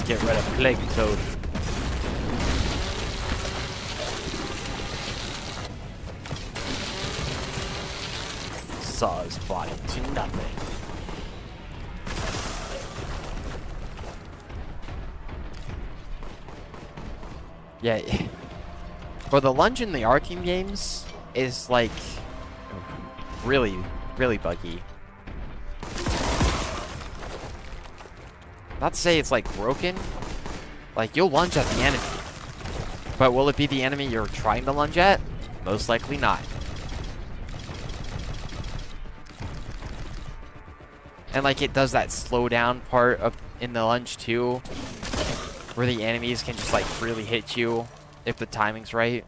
S2: Get rid of Plague Toad. Saw his body to nothing.
S1: Yeah, for the lunge in the R-Team games is like really, really buggy. Not to say it's like broken, like you'll lunge at the enemy, but will it be the enemy you're trying to lunge at? Most likely not. And like it does that slow down part of in the lunge too, where the enemies can just like freely hit you if the timing's right.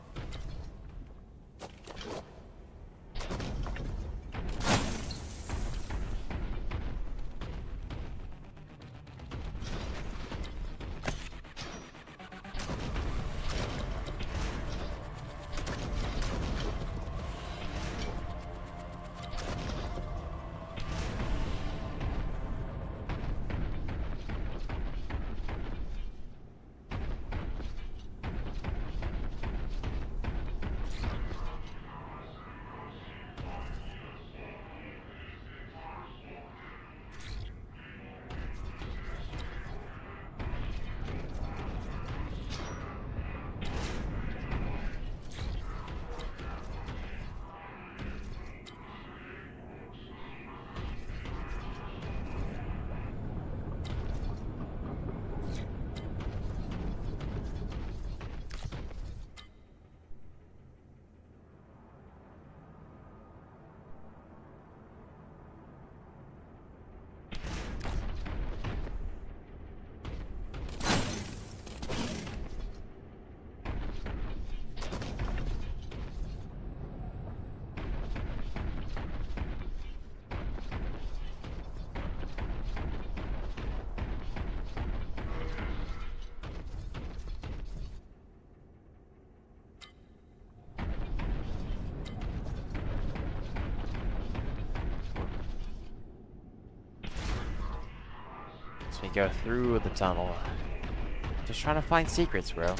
S1: As we go through the tunnel. Just trying to find secrets, bro.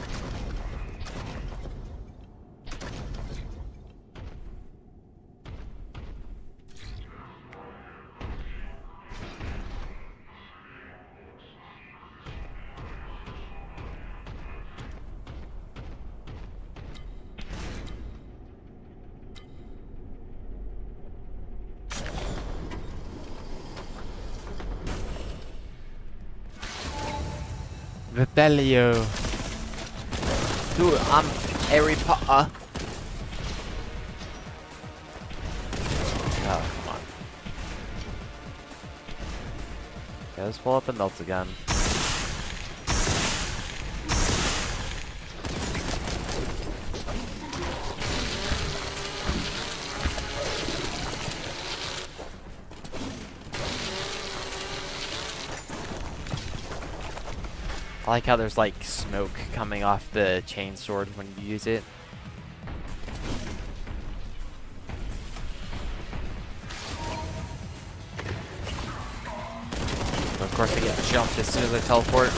S1: Vitelio. Dude, I'm Harry Potter. Oh, come on. Yeah, let's pull up the Boltgun. I like how there's like smoke coming off the chainsword when you use it. Of course I get jumped as soon as I teleport.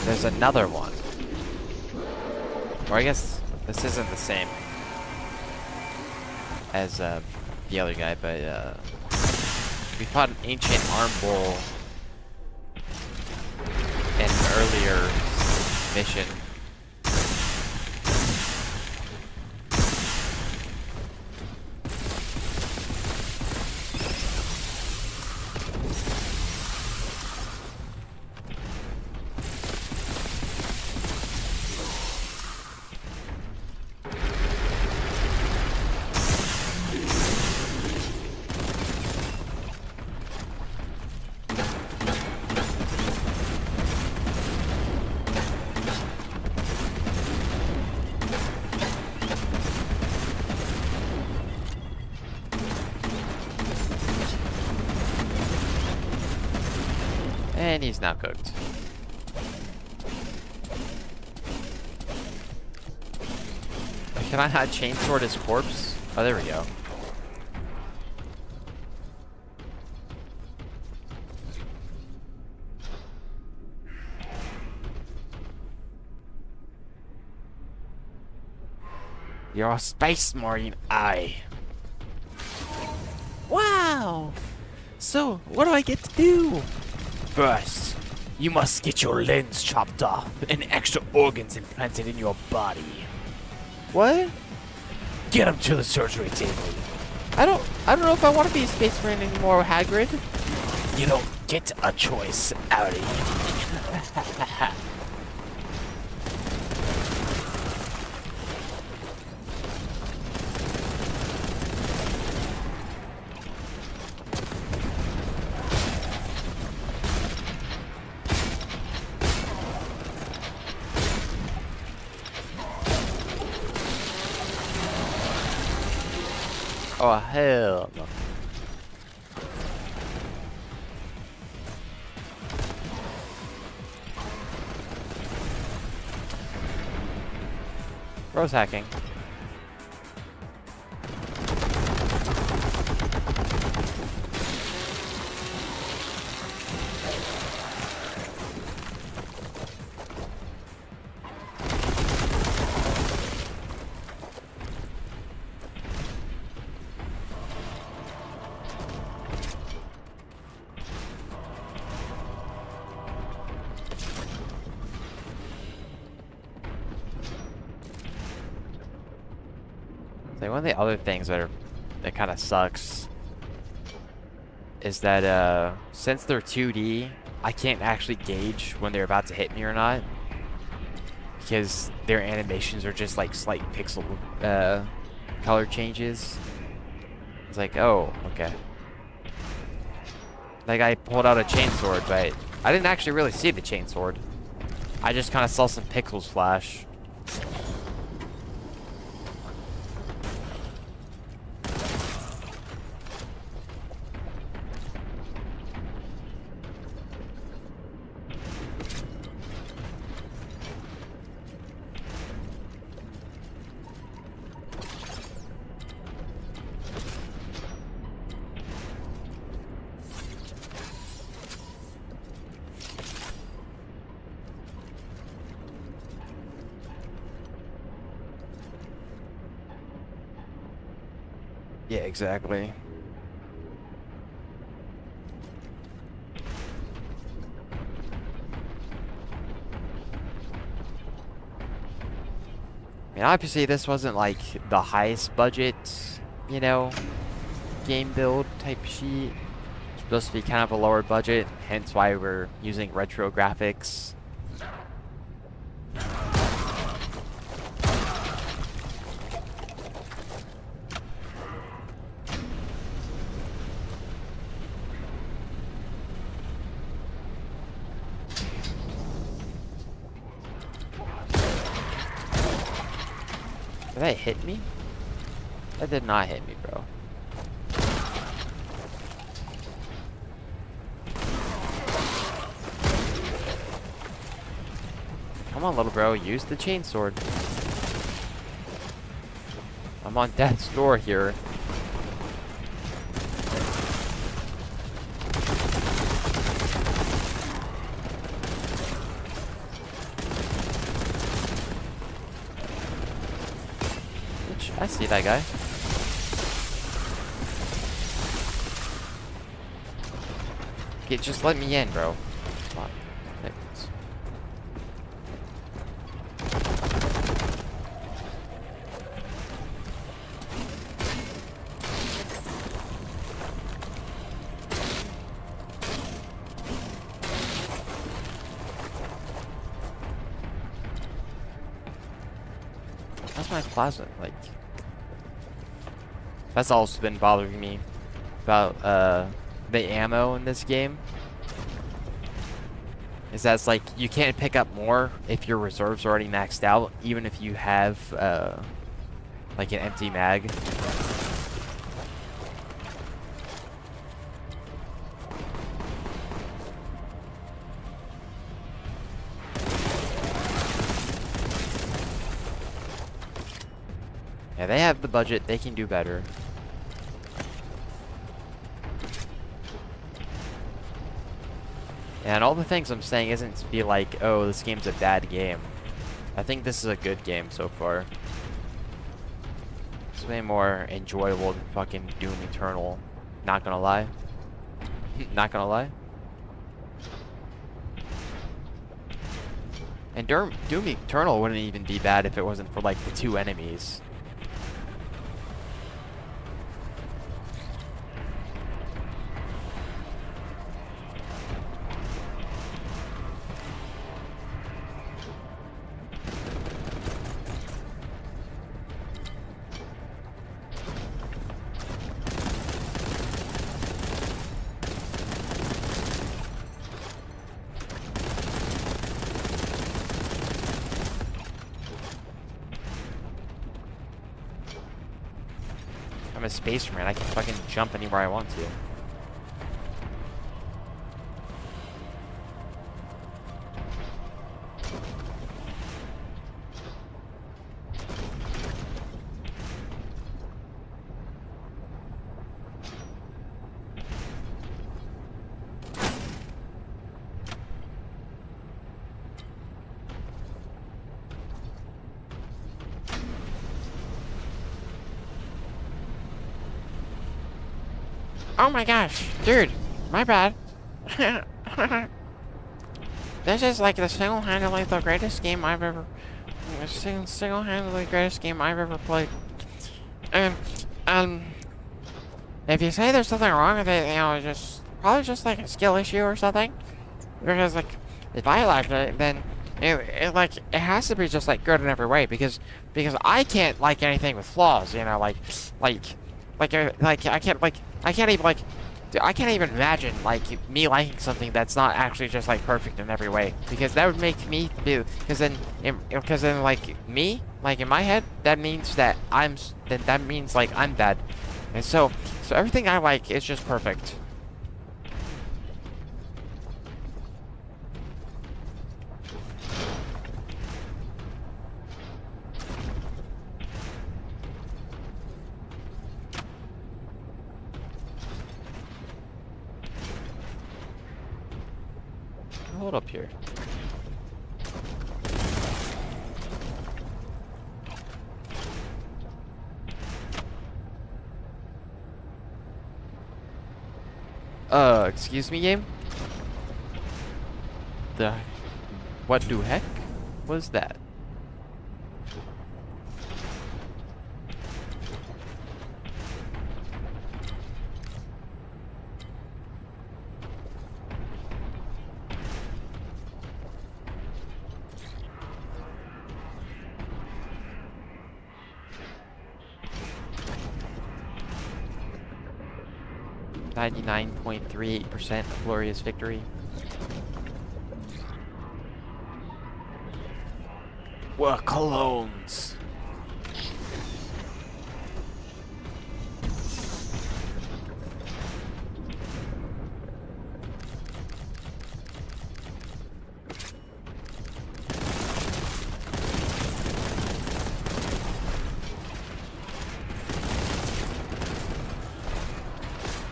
S1: There's another one. Or I guess this isn't the same as the other guy, but we fought an ancient arm bull in an earlier mission. And he's now cooked. Can I not chainsword his corpse? Oh, there we go. You're a space marine, Wow! So, what do I get to do?
S2: First, you must get your limbs chopped off and extra organs implanted in your body.
S1: What?
S2: Get him to the surgery table.
S1: I don't know if I want to be a space marine anymore, Hagrid.
S2: You don't get a choice, Audi.
S1: Oh, hell no. Rose hacking. Like one of the other things that kind of sucks is that since they're 2D, I can't actually gauge when they're about to hit me or not, because their animations are just like slight pixel color changes. It's like, oh, okay. Like I pulled out a chainsword, but I didn't actually really see the chainsword. I just kind of saw some pixels flash. Yeah, exactly. I mean, obviously this wasn't like the highest budget, you know, game build type sheet. It's supposed to be kind of a lower budget, hence why we're using retro graphics. Did that hit me? That did not hit me, bro. Come on, little bro, use the chainsword. I'm on death's door here. I see that guy. Okay, just let me in, bro. Come on. Thanks. That's my plasma, like... That's also been bothering me about the ammo in this game. Is that it's like you can't pick up more if your reserves are already maxed out, even if you have like an empty mag. Yeah, they have the budget, they can do better. And all the things I'm saying isn't to be like, oh, this game's a bad game. I think this is a good game so far. It's way more enjoyable than fucking Doom Eternal. Not gonna lie. Not gonna lie. And Doom Eternal wouldn't even be bad if it wasn't for like the 2 enemies. I'm a spacerman. I can fucking jump anywhere I want to. Oh my gosh, dude, my bad. This is like the single-handedly the greatest game I've ever, single-handedly greatest game I've ever played. And if you say there's something wrong with it, you know, just probably just like a skill issue or something. Because like, if I liked it, then it has to be just like good in every way because I can't like anything with flaws, you know, I can't even imagine like me liking something that's not actually just like perfect in every way because that would make me do because then like me like in my head that means that that means like I'm bad, and so everything I like is just perfect. Hold up here. Excuse me, game? What the heck was that? .38% glorious victory.
S2: We're clones.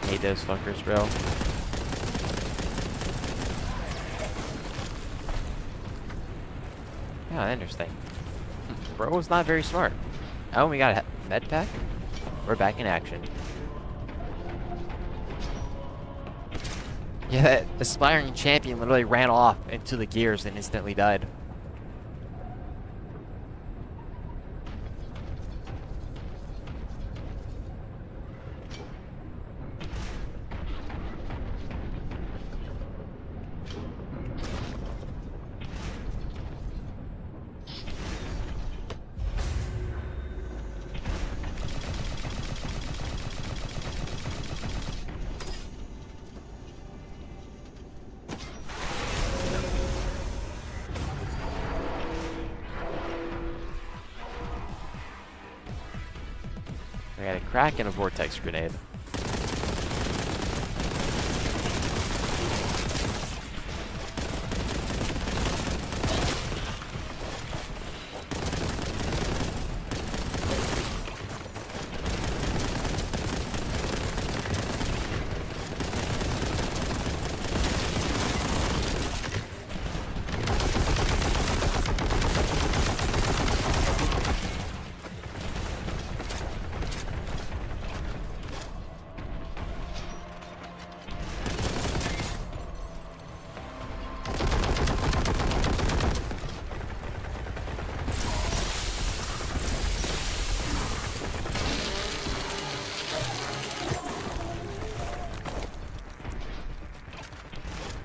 S1: Hate those fuckers, bro. Yeah, interesting. Bro was not very smart. Oh, we got a med pack. We're back in action. Yeah, that aspiring champion literally ran off into the gears and instantly died. I got a crack and a vortex grenade.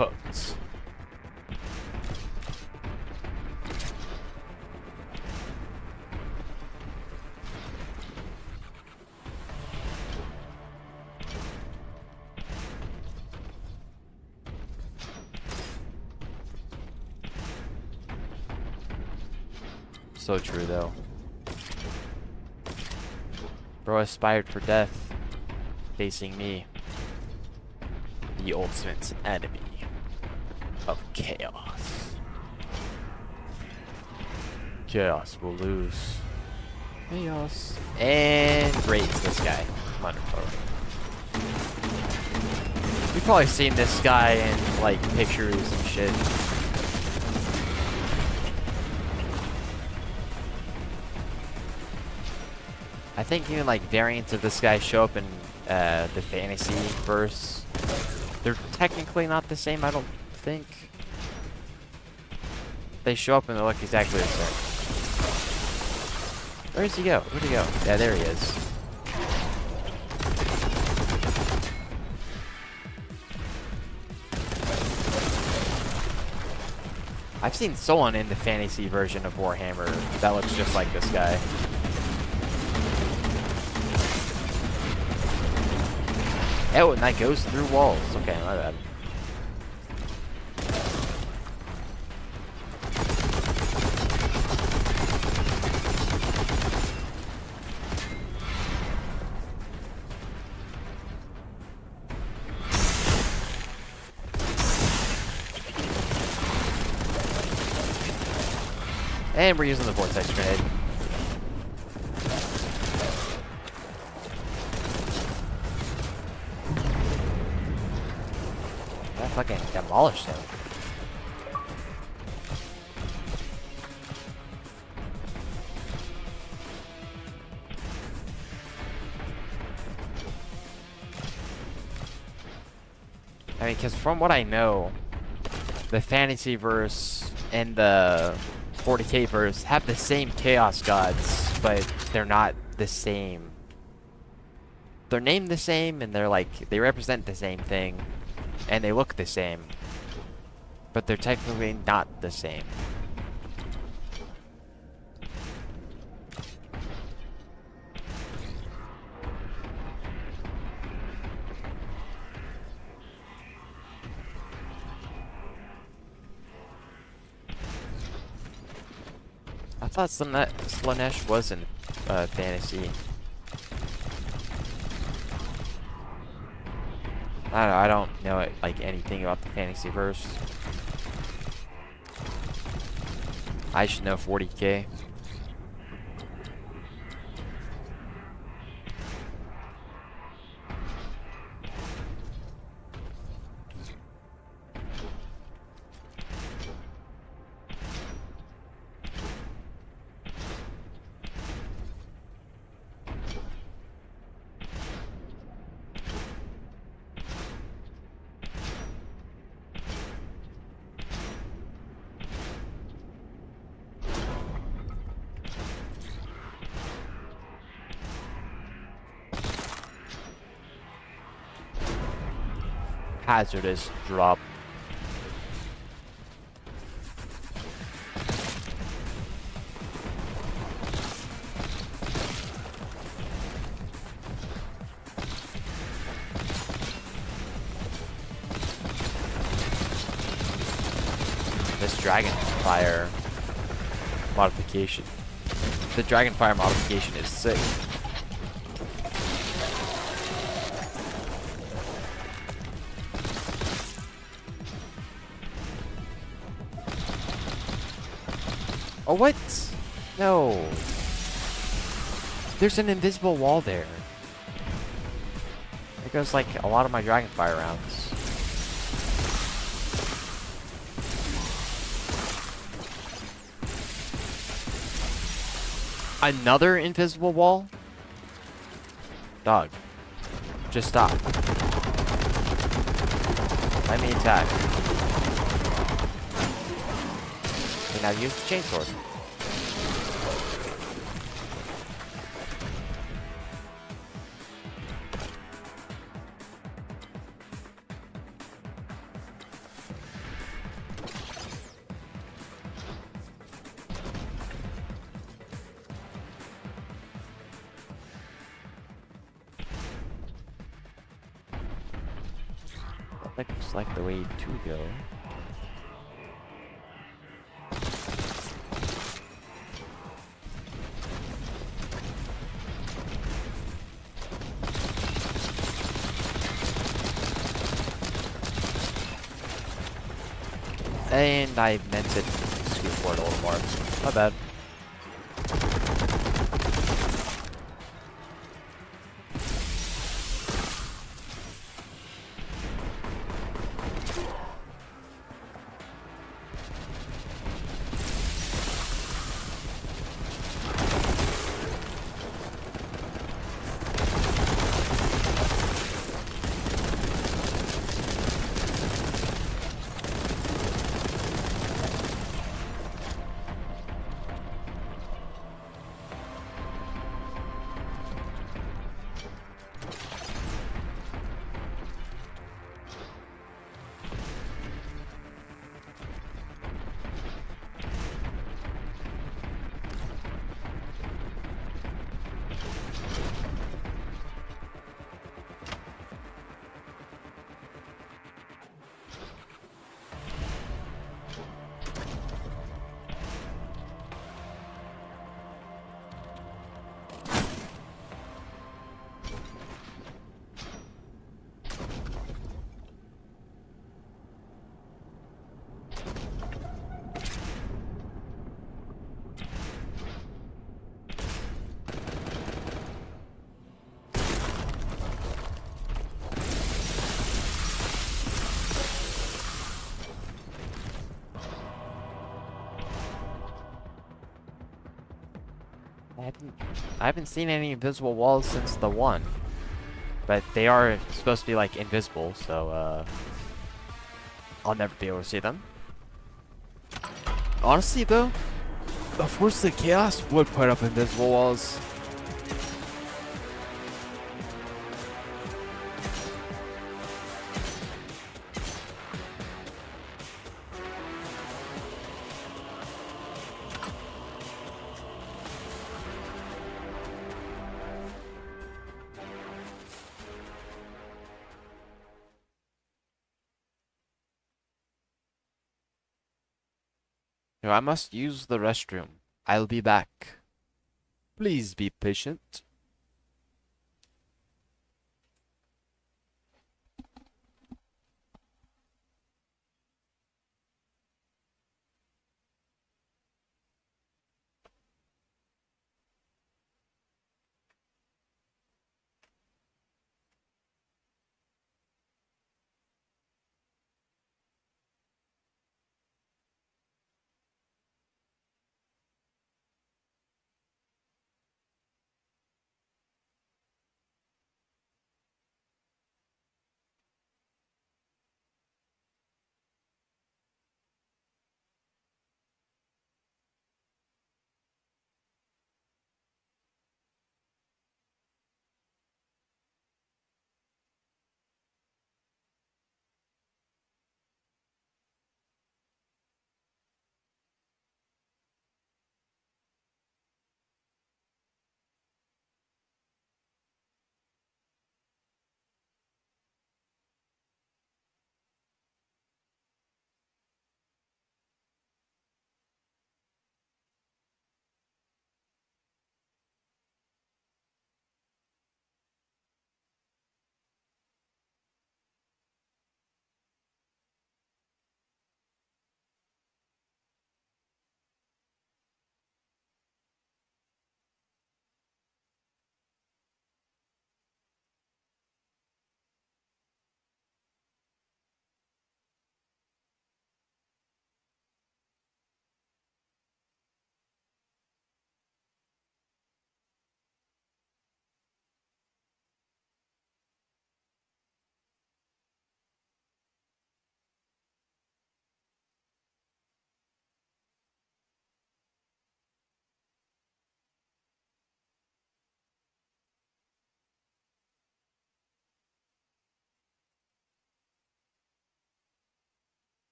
S1: Hooked. So true, though. Bro aspired for death, facing me, the ultimate enemy of chaos. Chaos will lose. Chaos. And raise this guy. Wonderful. You've probably seen this guy in like pictures and shit. I think even like variants of this guy show up in the fantasy verse. They're technically not the same, I don't think. They show up and they look exactly the same. Where does he go? Where'd he go? Yeah, there he is. I've seen someone in the fantasy version of Warhammer that looks just like this guy. Oh, and that goes through walls. Okay, my bad. And we're using the vortex grenade. That fucking demolished him. I mean, because from what I know, the fantasy verse and the 40k verse have the same chaos gods, but they're not the same. They're named the same, and they're like, they represent the same thing, and they look the same, but they're technically not the same. I thought Slanesh was in fantasy. I don't know like anything about the fantasy verse. I should know 40k. Hazardous drop. This dragon fire modification. The dragon fire modification is sick. Oh, what? No. There's an invisible wall there. There goes like a lot of my dragonfire rounds. Another invisible wall? Dog. Just stop. Let me attack. Okay, now use the chainsword. That looks like the way to go. And I meant to scoot forward a little more. My bad. I haven't seen any invisible walls since the one. But they are supposed to be like invisible, so I'll never be able to see them. Honestly, though, the Force of Chaos would put up invisible walls. No, I must use the restroom. I'll be back. Please be patient.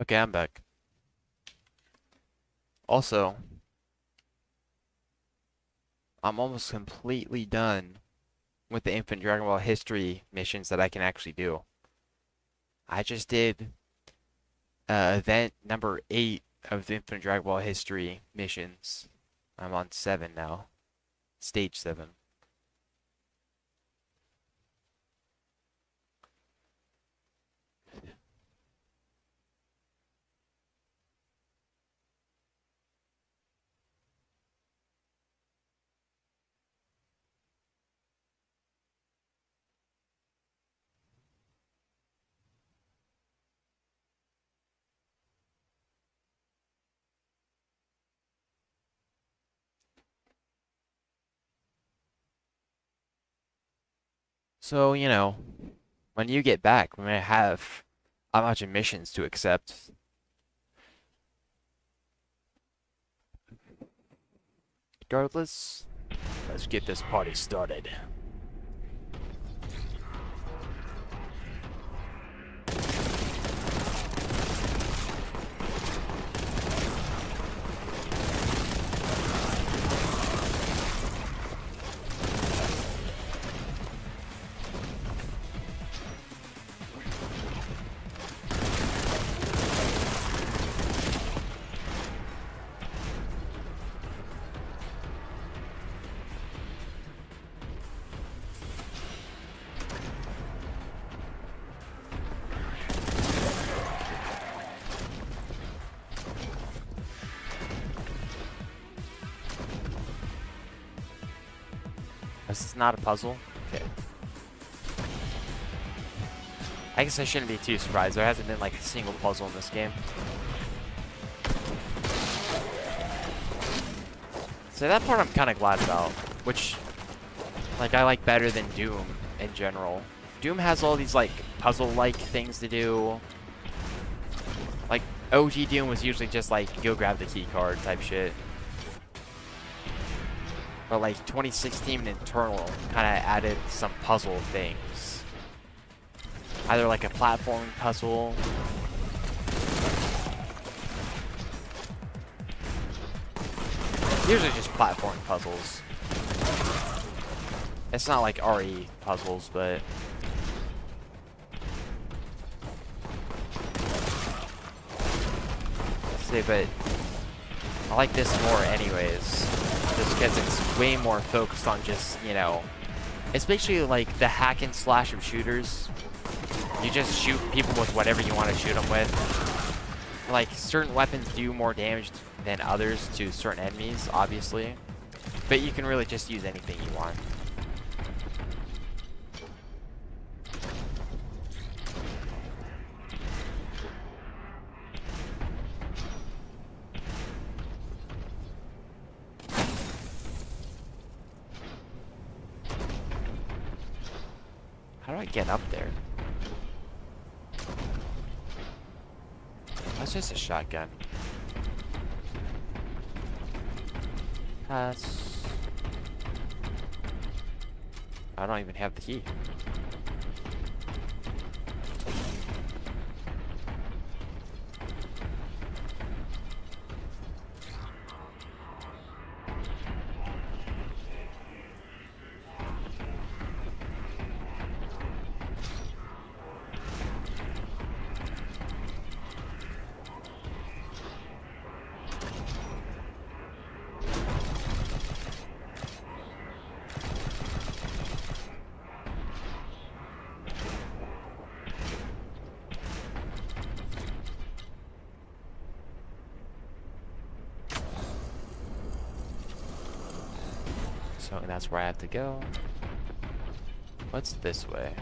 S1: Okay, I'm back. Also, I'm almost completely done with the Infinite Dragon Ball history missions that I can actually do. I just did event number 8 of the Infinite Dragon Ball history missions. I'm on 7 now. Stage 7. So, when you get back, we may have a bunch of missions to accept. Regardless,
S2: Let's get this party started.
S1: this is not a puzzle. Okay. I guess I shouldn't be too surprised. There hasn't been like a single puzzle in this game. So that part I'm kind of glad about, which like I like better than Doom in general. Doom has all these like puzzle-like things to do. Like OG Doom was usually just like go grab the key card type shit. But like 2016 internal kind of added some puzzle things. Either like a platforming puzzle. Usually just platforming puzzles. It's not like RE puzzles, but see, but I like this more anyways. Just because it's way more focused on just, especially like the hack and slash of shooters. You just shoot people with whatever you want to shoot them with. Like, certain weapons do more damage than others to certain enemies, obviously. But you can really just use anything you want. How do I get up there? That's just a shotgun. That's... I don't even have the key. So that's where I have to go. What's this way?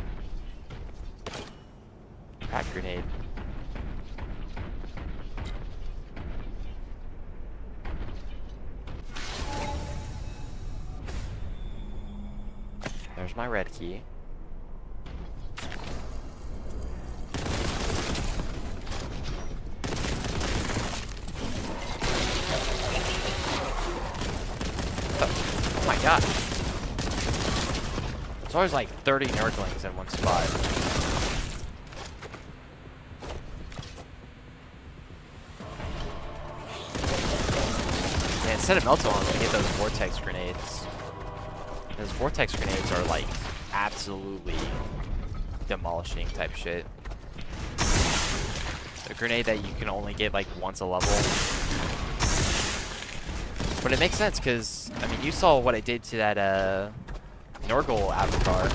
S1: Crack grenade. There's my red key. Oh my god. There's always like 30 nerdlings in one spot. sentimental on to hit those vortex grenades. Those vortex grenades are like absolutely demolishing type shit. A grenade that you can only get like once a level. But it makes sense because, I mean, you saw what it did to that Norgal avatar.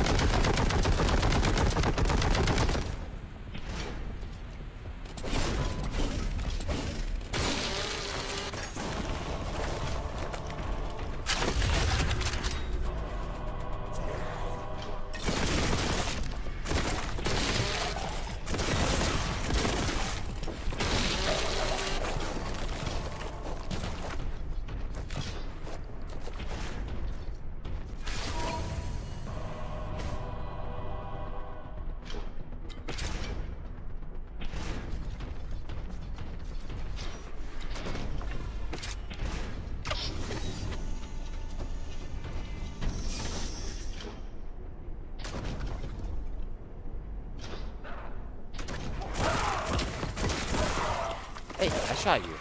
S1: Hey, I shot you.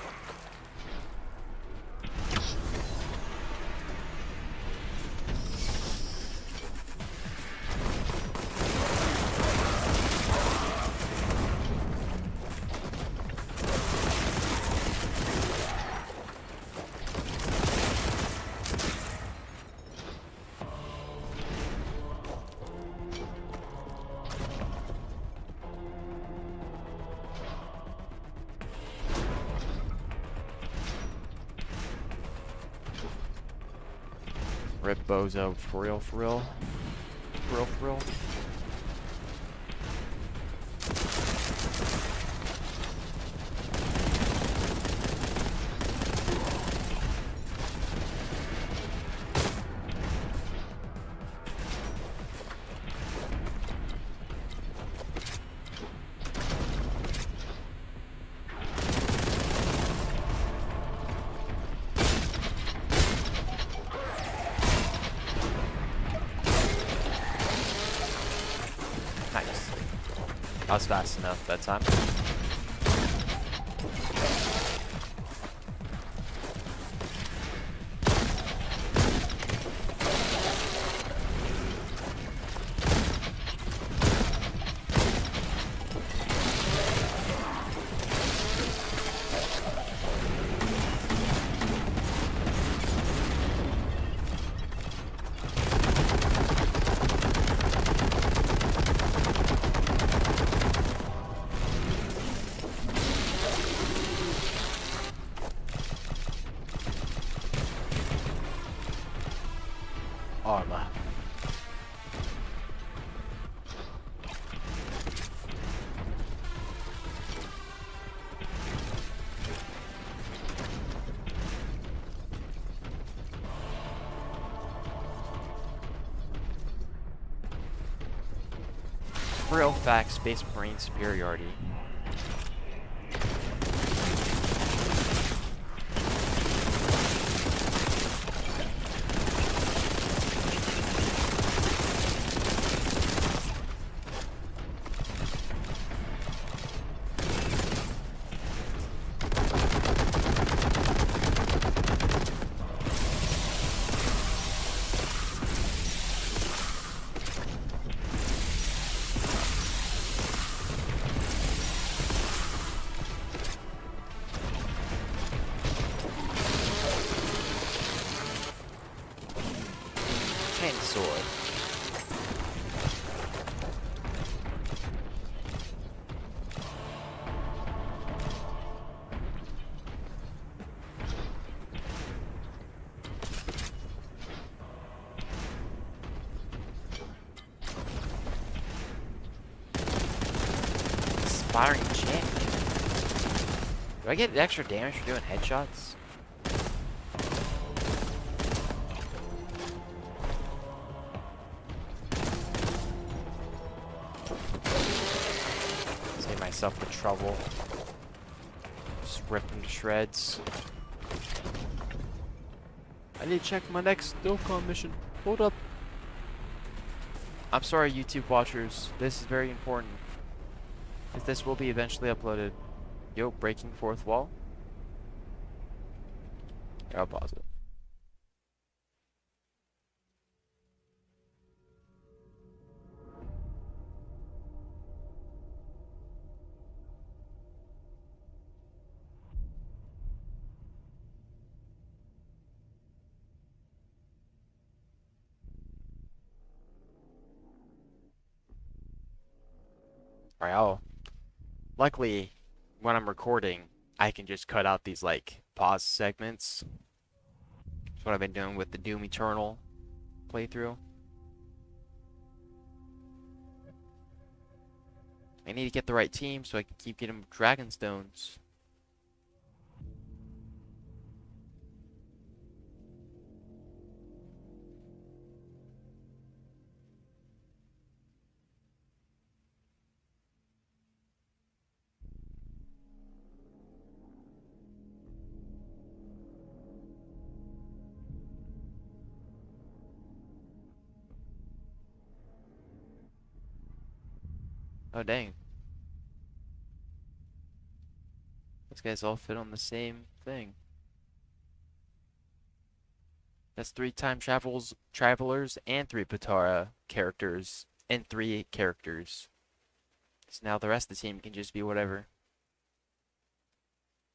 S1: Rip Bozo, for real, for real. For real, for real. Nice. I was fast enough that time. Armor. Real fact, Space Marine superiority. Sword. Inspiring champion. Do I get extra damage for doing headshots? Myself the trouble. Just rip them to shreds. I need to check my next DOCOM mission. Hold up. I'm sorry, YouTube watchers. This is very important. Because this will be eventually uploaded. Yo, breaking fourth wall. I'll pause it. Alright, luckily, when I'm recording, I can just cut out these, like, pause segments. That's what I've been doing with the Doom Eternal playthrough. I need to get the right team so I can keep getting Dragon Stones. Oh, dang. Those guys all fit on the same thing. That's 3 time travelers and 3 Patara characters and 3 characters. So now the rest of the team can just be whatever.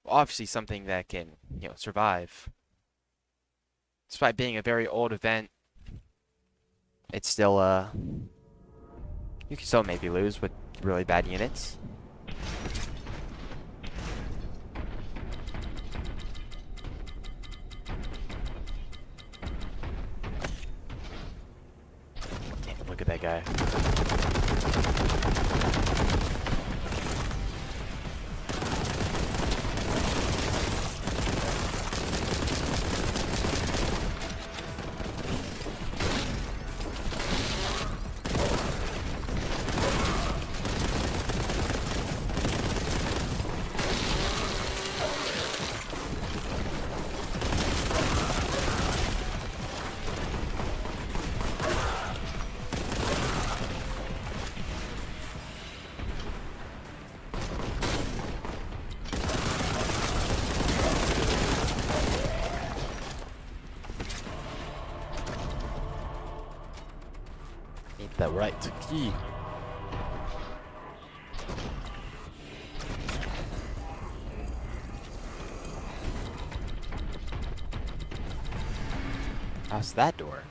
S1: Obviously something that can, survive. Despite being a very old event, it's still, you can still maybe lose with really bad units. Damn, look at that guy. Need the right key. How's that door?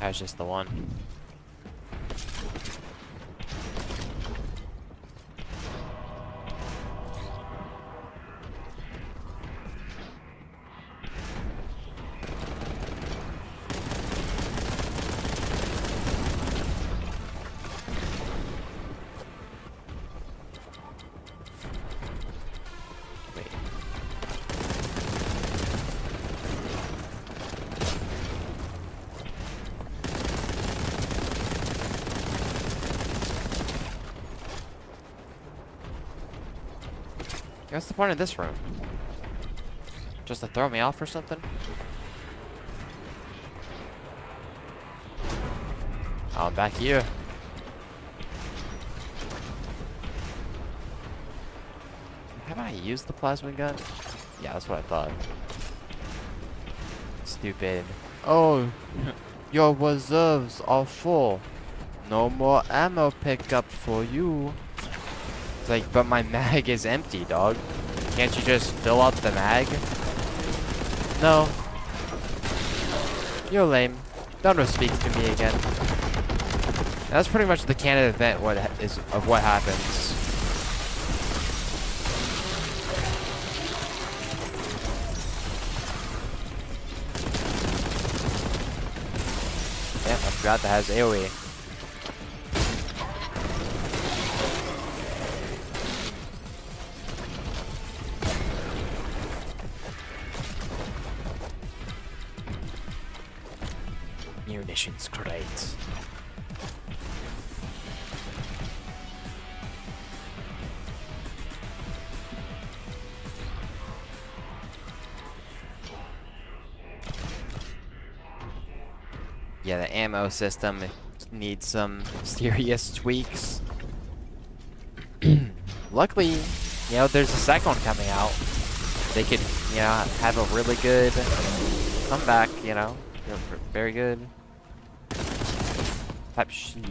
S1: That was just the one. Wait. What's the point of this room? Just to throw me off or something? Oh, I'm back here. Haven't I used the plasma gun? Yeah, that's what I thought. Stupid. Oh, your reserves are full. No more ammo pickup for you. It's like, but my mag is empty, dog. Can't you just fill up the mag? No. You're lame. Don't speak to me again. That's pretty much the canon event of what happens. Yep, I forgot that has AoE.
S2: mission's great.
S1: Yeah, the ammo system needs some serious tweaks. Luckily, you know, there's a second one coming out. They could, you know, have a really good comeback, you know. Very good. Type sheet.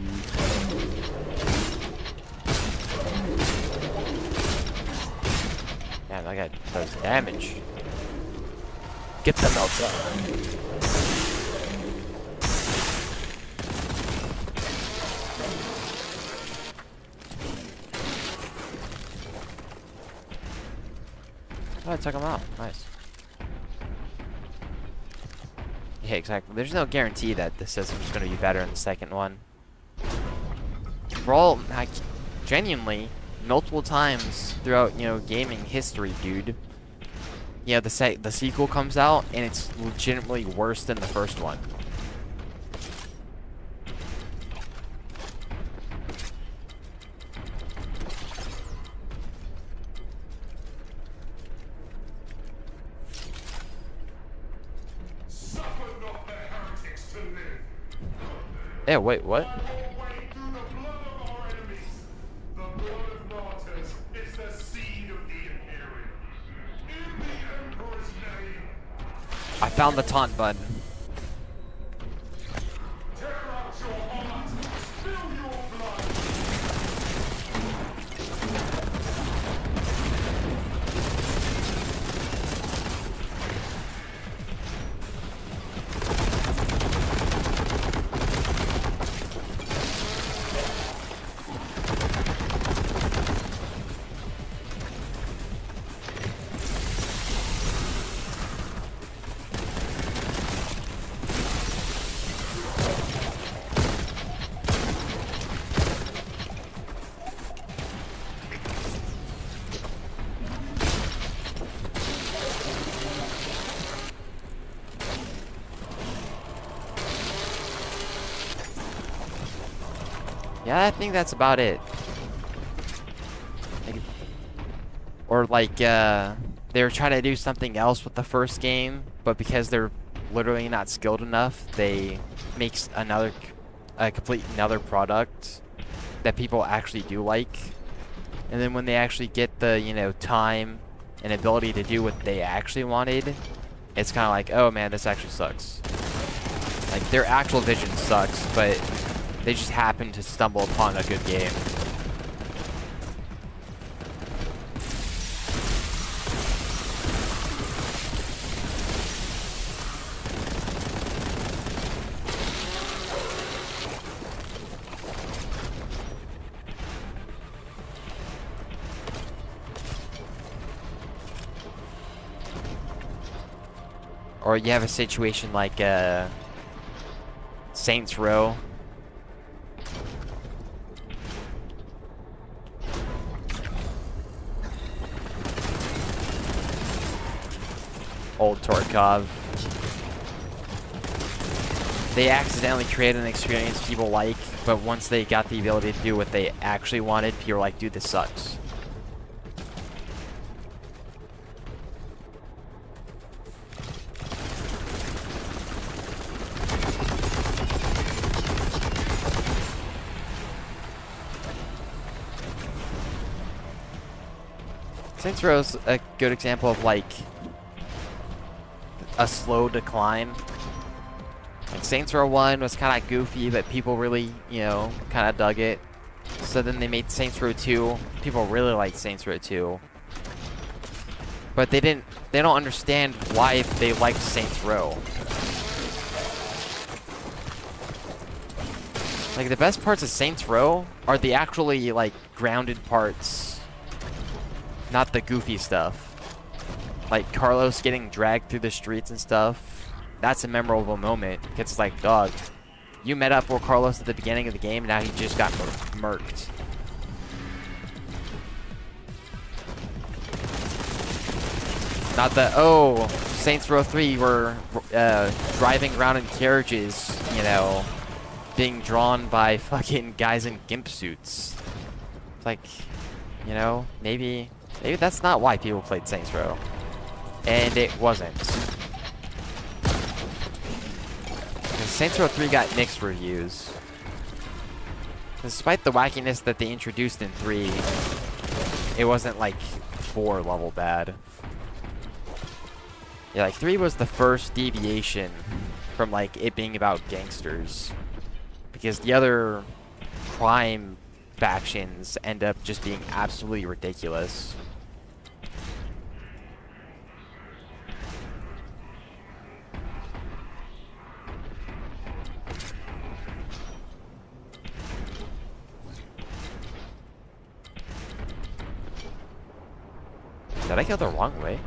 S1: Damn, that guy does damage.
S2: Get the melter.
S1: Oh, I took him out. Nice. Yeah, exactly. There's no guarantee that the system's going to be better in the second one. For all, like, genuinely, multiple times throughout, you know, gaming history, dude. You know, the sequel comes out, and it's legitimately worse than the first one. Yeah, wait, what? I found the taunt button. Yeah, I think that's about it. Or like, they were trying to do something else with the first game, but because they're literally not skilled enough, they make a complete another product that people actually do like. And then when they actually get the, you know, time and ability to do what they actually wanted, it's kind of like, oh man, this actually sucks. Like, their actual vision sucks, but they just happen to stumble upon a good game. Or you have a situation like Saints Row. Old Torkov. They accidentally created an experience people like, but once they got the ability to do what they actually wanted, people were like, dude, this sucks. Saints Row is a good example of like a slow decline. Like Saints Row 1 was kind of goofy, but people really, you know, kind of dug it. So then they made Saints Row 2. People really liked Saints Row 2. But they don't understand why they liked Saints Row. Like the best parts of Saints Row are the actually like grounded parts, not the goofy stuff. Like Carlos getting dragged through the streets and stuff. That's a memorable moment. It's like, dog, you met up with Carlos at the beginning of the game, and now he just got murked. Not the, oh, Saints Row 3 were driving around in carriages, you you know, being drawn by fucking guys in gimp suits. It's like, you know, maybe that's not why people played Saints Row. And it wasn't. Saints Row 3 got mixed reviews. Despite the wackiness that they introduced in 3, it wasn't like 4 level bad. Yeah, like 3 was the first deviation from like it being about gangsters. Because the other crime factions end up just being absolutely ridiculous. Did I go the wrong way?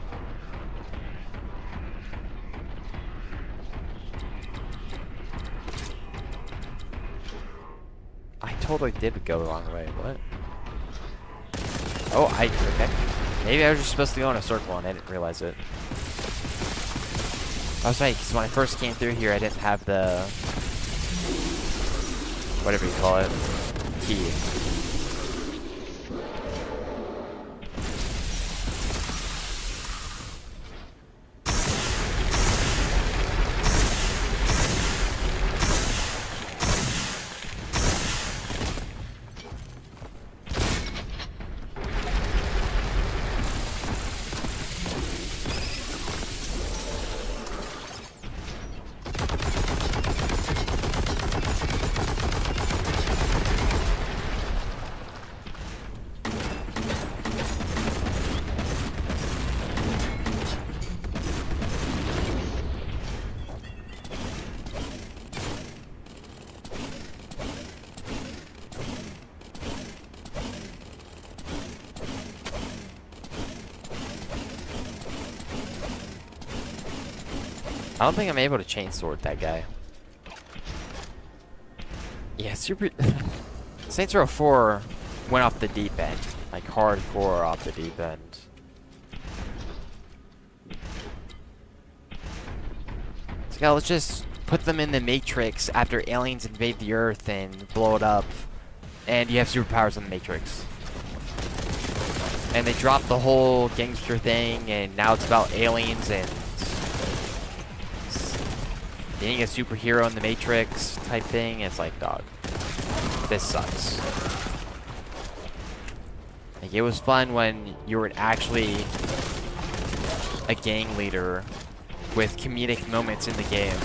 S1: I totally did go the wrong way. What? Oh, okay. Maybe I was just supposed to go in a circle and I didn't realize it. I was right, because when I first came through here, I didn't have the... whatever you call it. Key. I don't think I'm able to chainsword that guy. Yeah, super... Saints Row 4 went off the deep end. Like, hardcore off the deep end. So let's just put them in the Matrix after aliens invade the Earth and blow it up. And you have superpowers in the Matrix. And they dropped the whole gangster thing, and now it's about aliens and... being a superhero in the Matrix type thing. It's like, dog, this sucks. Like, it was fun when you were actually a gang leader with comedic moments in the game.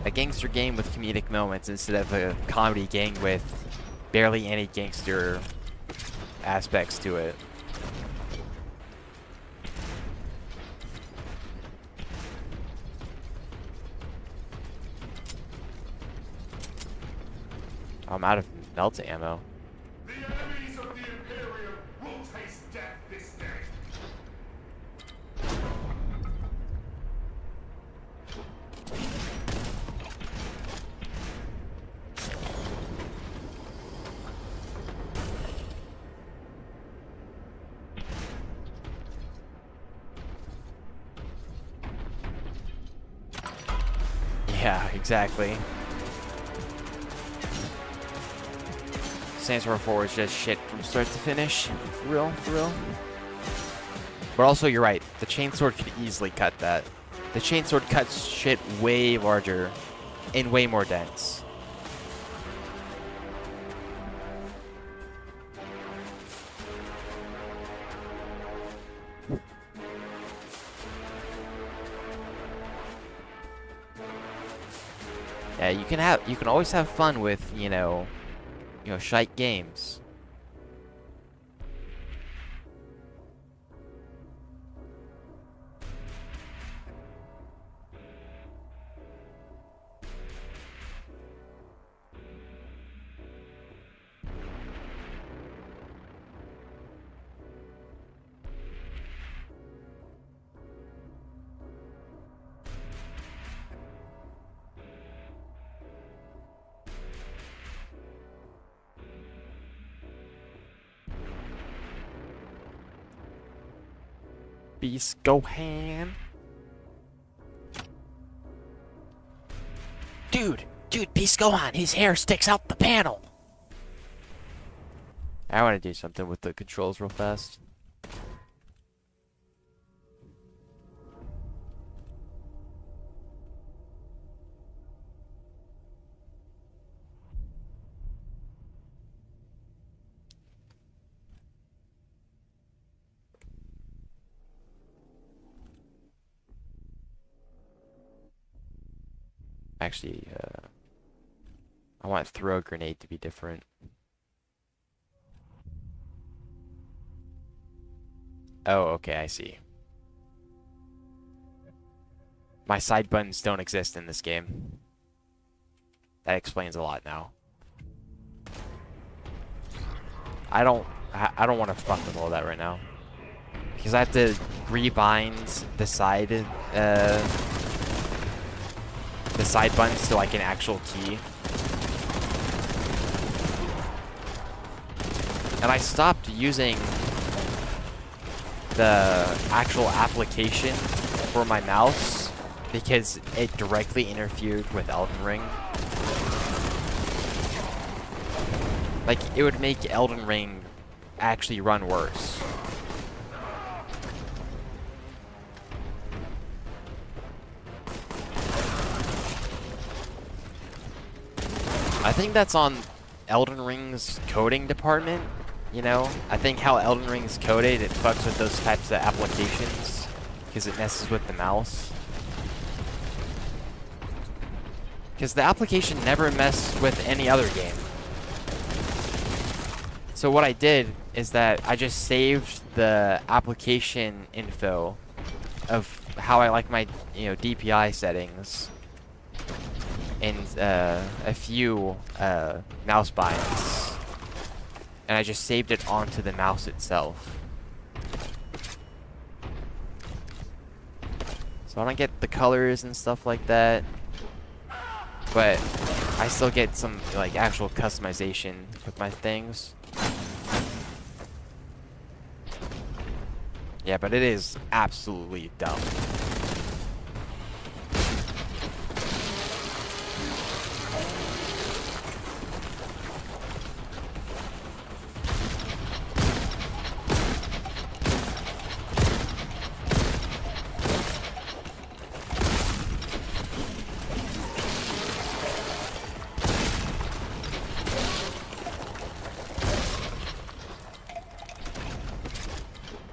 S1: A gangster game with comedic moments instead of a comedy game with barely any gangster aspects to it. I'm out of melt ammo.
S3: The enemies of the Imperium will taste death this day.
S1: Yeah, exactly. Saints Row 4 is just shit from start to finish. For real, for real. But also, you're right. The chainsword could easily cut that. The chainsword cuts shit way larger and way more dense. Yeah, you can always have fun with, you know, shite games. Beast go ham.
S2: Dude, please go on. His hair sticks out the panel.
S1: I want to do something with the controls real fast. Actually, I want throw a grenade to be different. Oh, okay, I see. My side buttons don't exist in this game. That explains a lot now. I don't want to fuck with all that right now. Because I have to rebind the side buttons to like an actual key. And I stopped using the actual application for my mouse because it directly interfered with Elden Ring. Like, it would make Elden Ring actually run worse. I think that's on Elden Ring's coding department, you know? I think how Elden Ring's coded, it fucks with those types of applications because it messes with the mouse. Because the application never messed with any other game. So what I did is that I just saved the application info of how I like my, you know, DPI settings and a few mouse binds, and I just saved it onto the mouse itself. So I don't get the colors and stuff like that, but I still get some like actual customization with my things. Yeah, but it is absolutely dumb.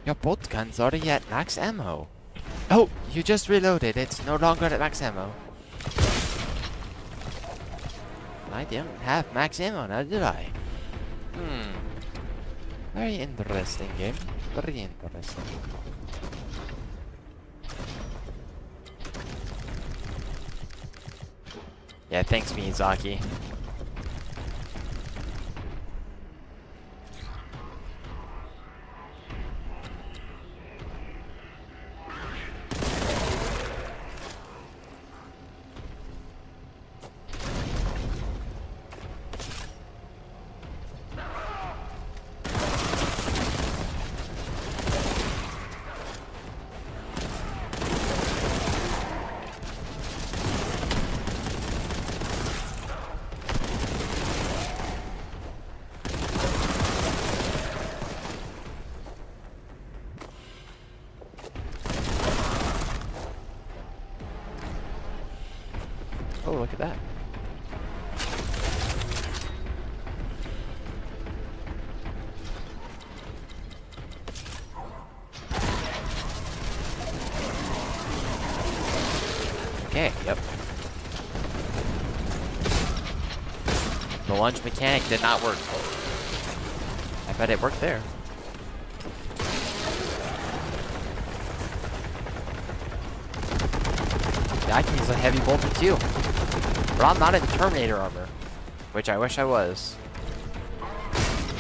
S1: Your Boltgun's already at max ammo. Oh, you just reloaded. It's no longer at max ammo. I didn't have max ammo now, did I? Very interesting game. Very interesting. Yeah, thanks, Miyazaki. Oh, look at that. Okay, yep. The lunge mechanic did not work. I bet it worked there. Yeah, I can use a heavy bolter too. But I'm not in Terminator armor, which I wish I was.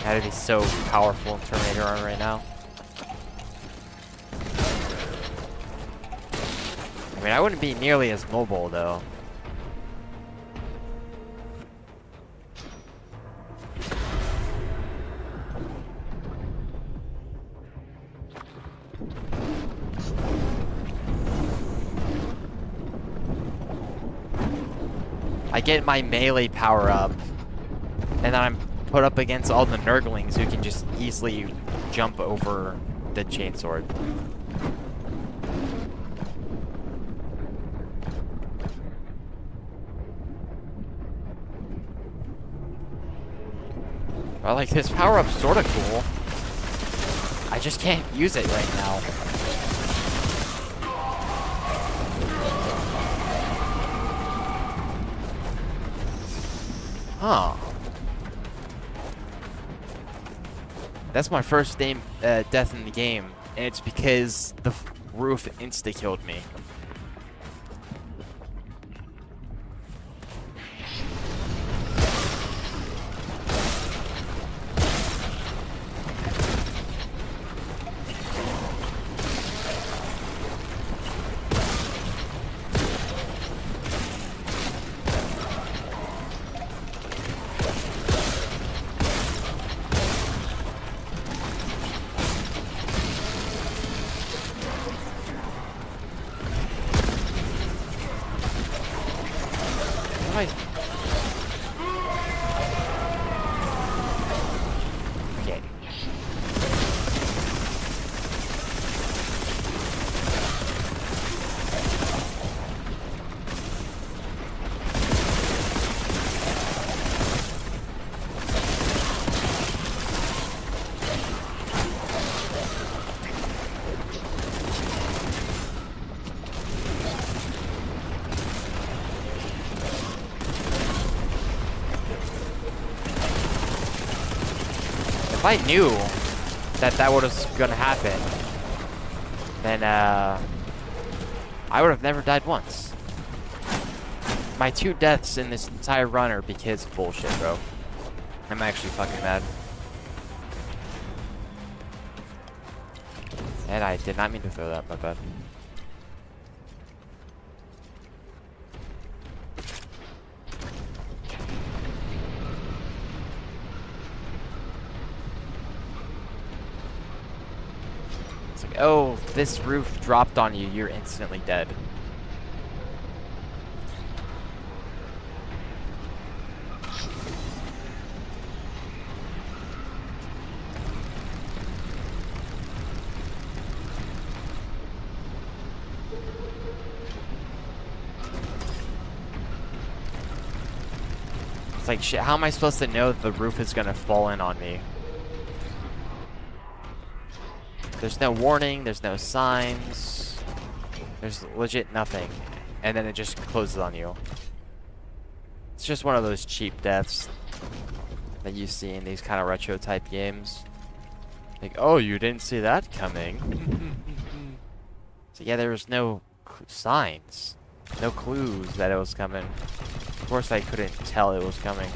S1: That'd be so powerful in Terminator armor right now. I mean, I wouldn't be nearly as mobile though. I get my melee power up, and then I'm put up against all the nurglings who can just easily jump over the chainsword. Well, like, this power-up's sorta cool. I just can't use it right now. Huh. That's my first death in the game, and it's because the roof insta-killed me. Okay. If I knew that that was gonna happen, then I would have never died once. My 2 deaths in this entire run are because of bullshit, bro. I'm actually fucking mad. And I did not mean to throw that, my bad. It's like, oh, this roof dropped on you, you're instantly dead. It's like, shit, how am I supposed to know that the roof is gonna fall in on me? There's no warning, there's no signs, there's legit nothing, and then it just closes on you. It's just one of those cheap deaths that you see in these kind of retro type games. Like, oh, you didn't see that coming. So yeah, there was no signs, no clues that it was coming. Of course I couldn't tell it was coming.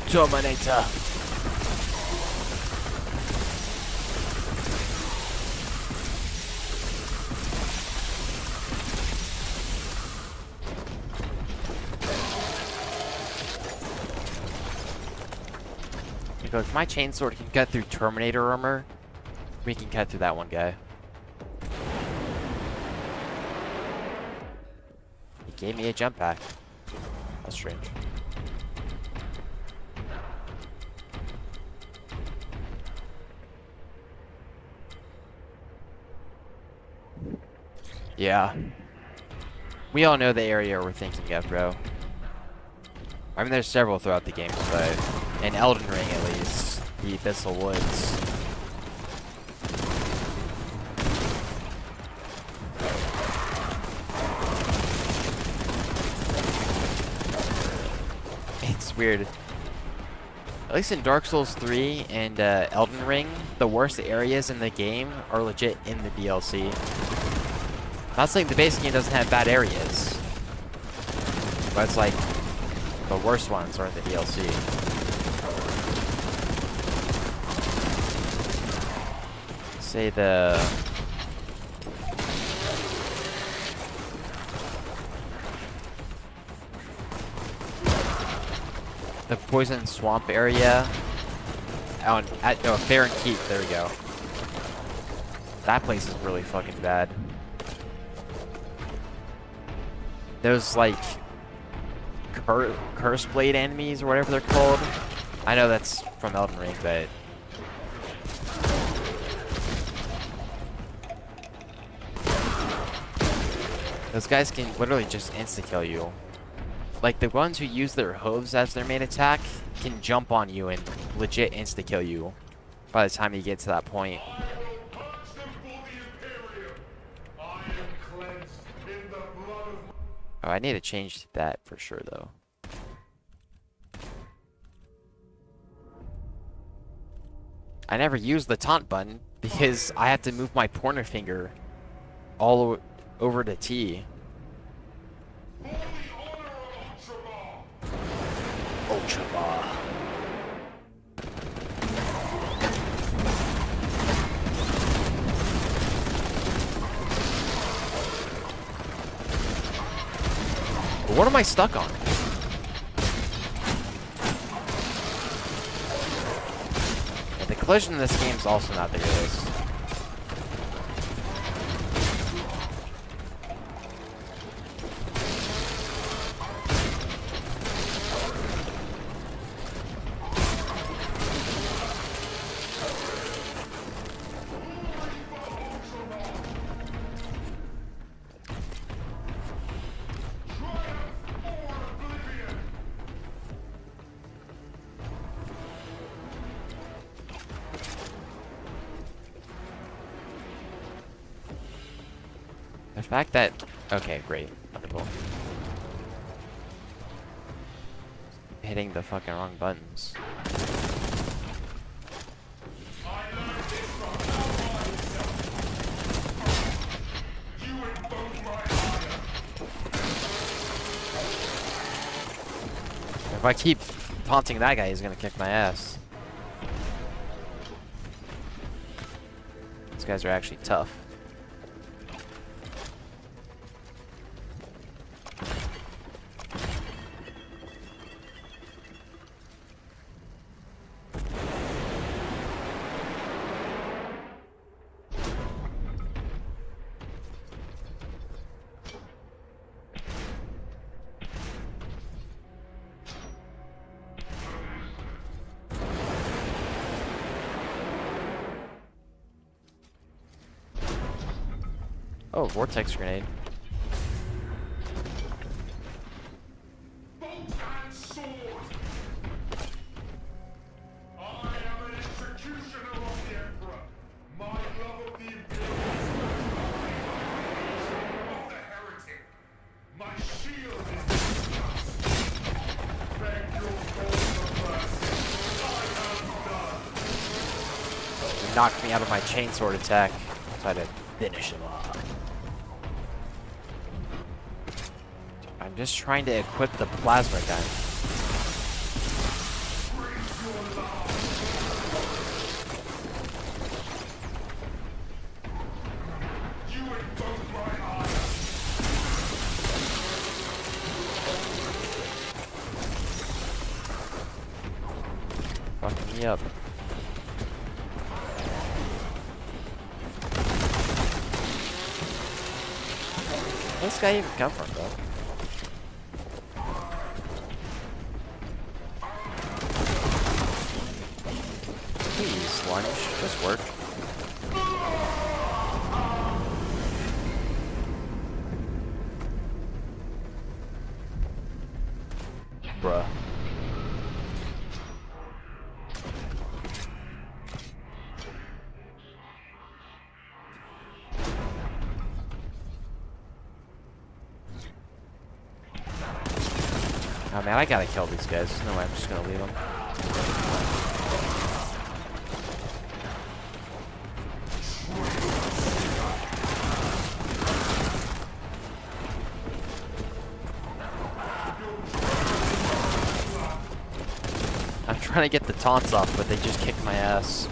S2: Terminator.
S1: Because if my chainsword can cut through Terminator armor, we can cut through that one guy. He gave me a jump pack. That's strange. Yeah. We all know the area we're thinking of, bro. I mean, there's several throughout the game, but in Elden Ring, at least, the Abyssal Woods. weird. At least in Dark Souls 3 and Elden Ring, the worst areas in the game are legit in the DLC. Not saying the base game doesn't have bad areas, but it's like the worst ones are in the DLC. Say the Poison Swamp area at Fair and Keep. There we go. That place is really fucking bad. Those like curse blade enemies or whatever they're called. I know that's from Elden Ring, but those guys can literally just insta-kill you. Like, the ones who use their hooves as their main attack can jump on you and legit insta-kill you by the time you get to that point.
S3: I will purge them for the Imperium. I am cleansed in the blood of
S1: Oh, I need to change that for sure, though. I never use the taunt button because I have to move my pointer finger all over to T.
S3: for the honor of Ultramar.
S2: Ultramar.
S1: What am I stuck on? Yeah, the collision in this game is also not the greatest. The fact that... Okay, great. Wonderful. Hitting the fucking wrong buttons.
S3: I learned this from myself. You invoke my honor.
S1: If I keep taunting that guy, he's gonna kick my ass. These guys are actually tough. Oh, vortex grenade.
S3: Boltgun sword. I am an executioner of the Emperor. My love of the Imperium is of the heretic. My shield is disgust. Beg your cause of mercy. I have done.
S1: He knocked me out of my chainsword attack. So I had to finish him off. I'm just trying to equip the plasma gun.
S3: You invoke my honor.
S1: Fucking me up. Where's this guy even come from, bro? Please, lunge. Just work. Bruh. man, I gotta kill these guys. No way, I'm just gonna leave them. I'm trying to get the taunts off, but they just kicked my ass.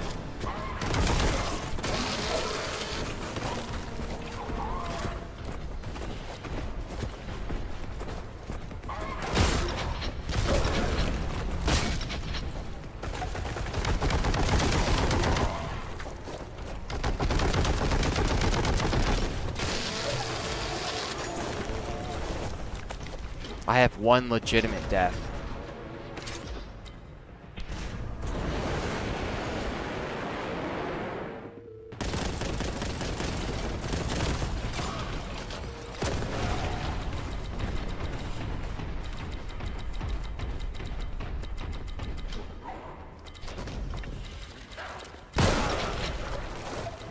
S1: I have one legitimate death.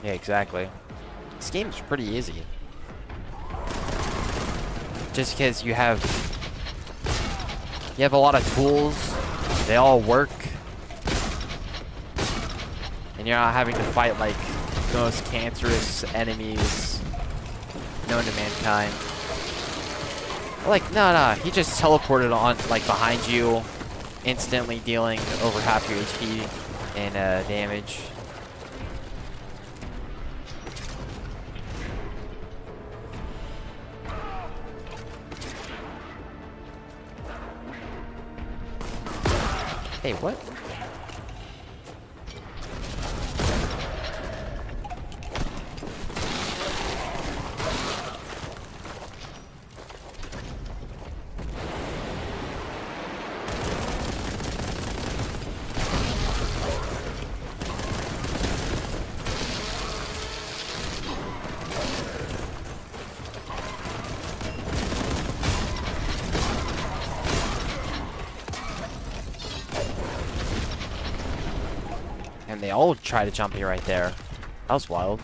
S1: Yeah, exactly. This game's pretty easy. Just because you have a lot of tools, they all work, and you're not having to fight like the most cancerous enemies known to mankind. Like, no, he just teleported on like behind you, instantly dealing over half your HP and damage. Hey, what? And they all try to jump me right there. That was wild.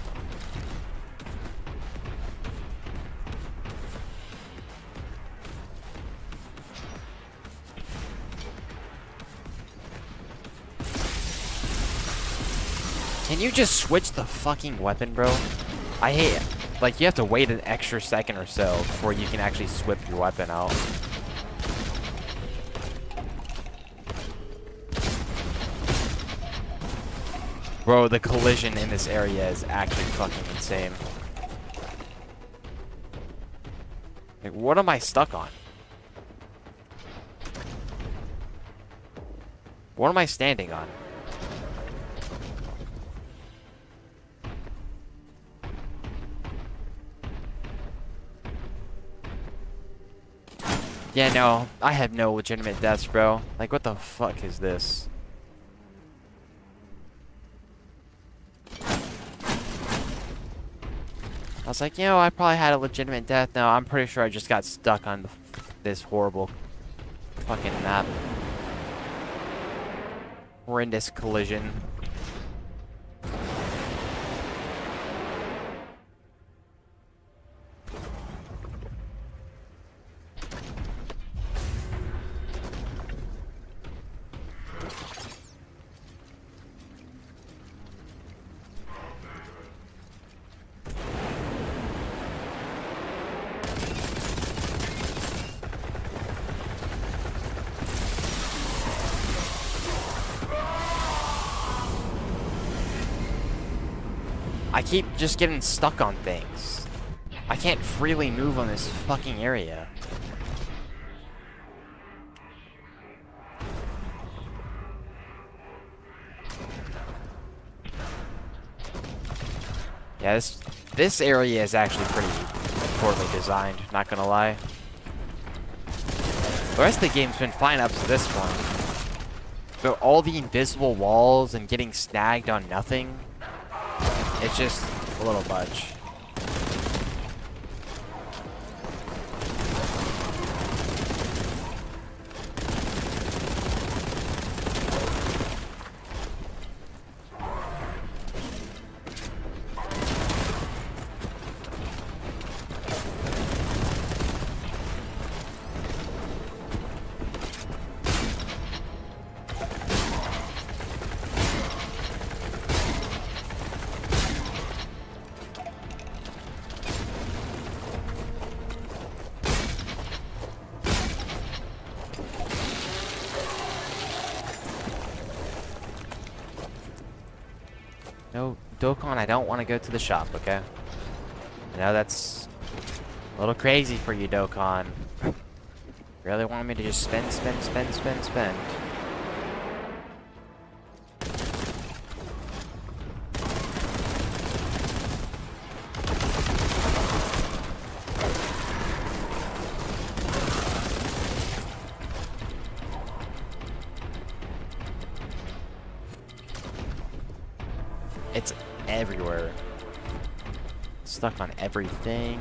S1: Can you just switch the fucking weapon, bro? I hate it. Like, you have to wait an extra second or so before you can actually swip your weapon out. Bro, the collision in this area is actually fucking insane. Like, what am I stuck on? What am I standing on? Yeah, no, I have no legitimate deaths, bro. Like, what the fuck is this? I was like, you know, I probably had a legitimate death. No, I'm pretty sure I just got stuck on this horrible fucking map. Horrendous collision. I keep just getting stuck on things. I can't freely move on this fucking area. Yeah, this area is actually pretty poorly designed, not gonna lie. The rest of the game's been fine up to this point. But all the invisible walls and getting snagged on nothing, it's just a little much. No, Dokkan, I don't want to go to the shop, okay? I know that's a little crazy for you, Dokkan. Really want me to just spend, spend, spend, spend, spend. It's everywhere. Stuck on everything.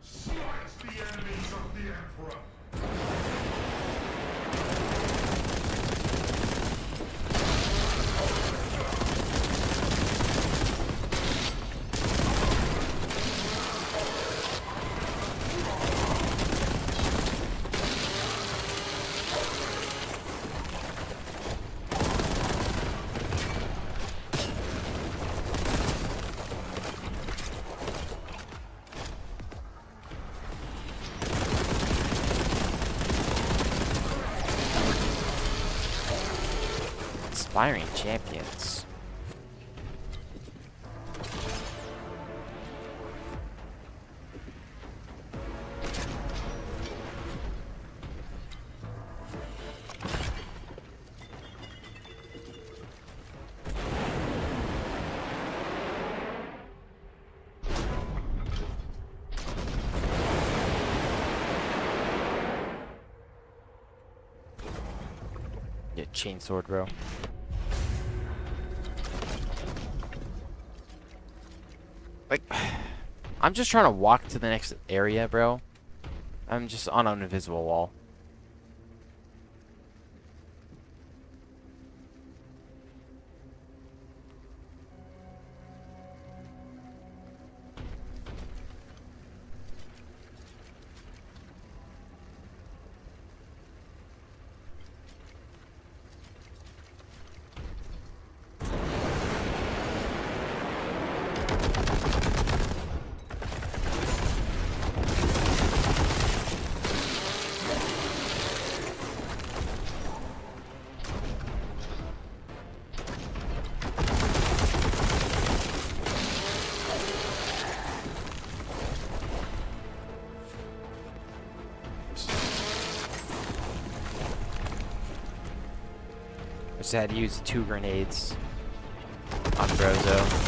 S3: Slice the enemies of the Emperor.
S1: Inspiring champions. Yeah, chainsword, bro. Like, I'm just trying to walk to the next area, bro. I'm just on an invisible wall. I just had to use 2 grenades on Brozo.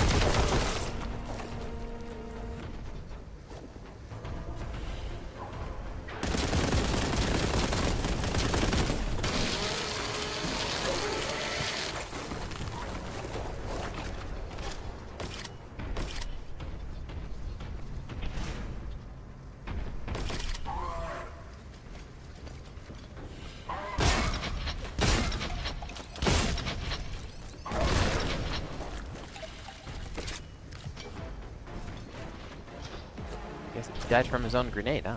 S1: Guess he died from his own grenade, huh?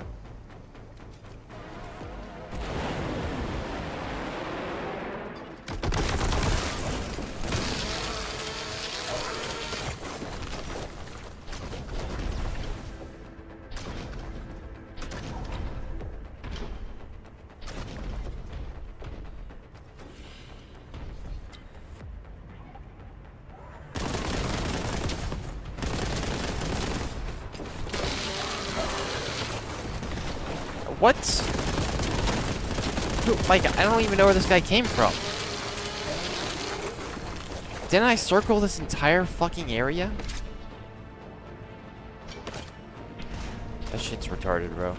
S1: What? Like, I don't even know where this guy came from. Didn't I circle this entire fucking area? That shit's retarded, bro.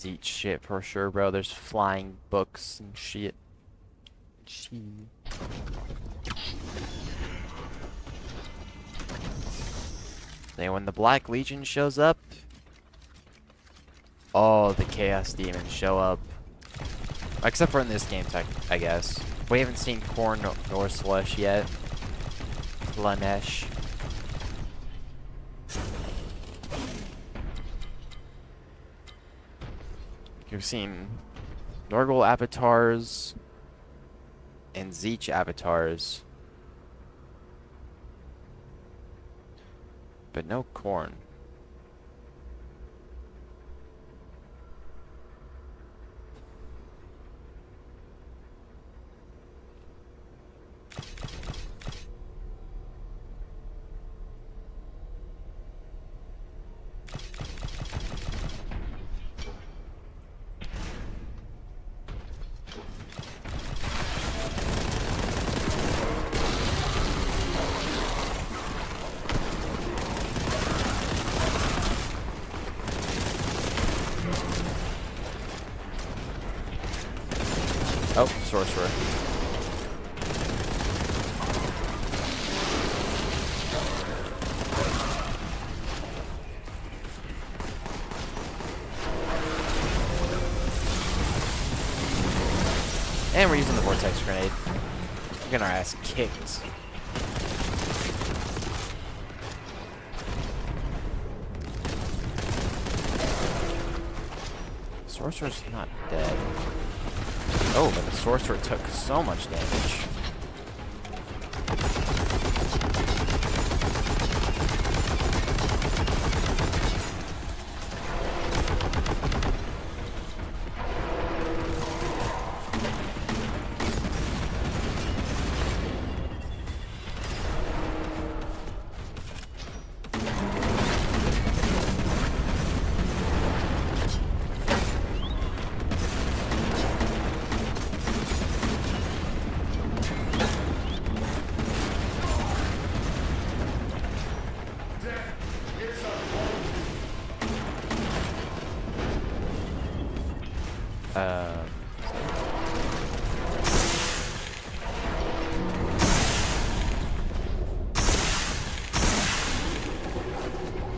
S1: Eat shit for sure, bro. There's flying books and shit. Then when the Black Legion shows up, all the Chaos Demons show up. Except for in this game, I guess. We haven't seen Korn nor Slush yet. Slanesh. You've seen Nurgle avatars and Zeech avatars, but no Korn. Oh, sorcerer. And we're using the vortex grenade. We're getting our ass kicked. Sorcerer's not dead. Oh, but the sorcerer took so much damage.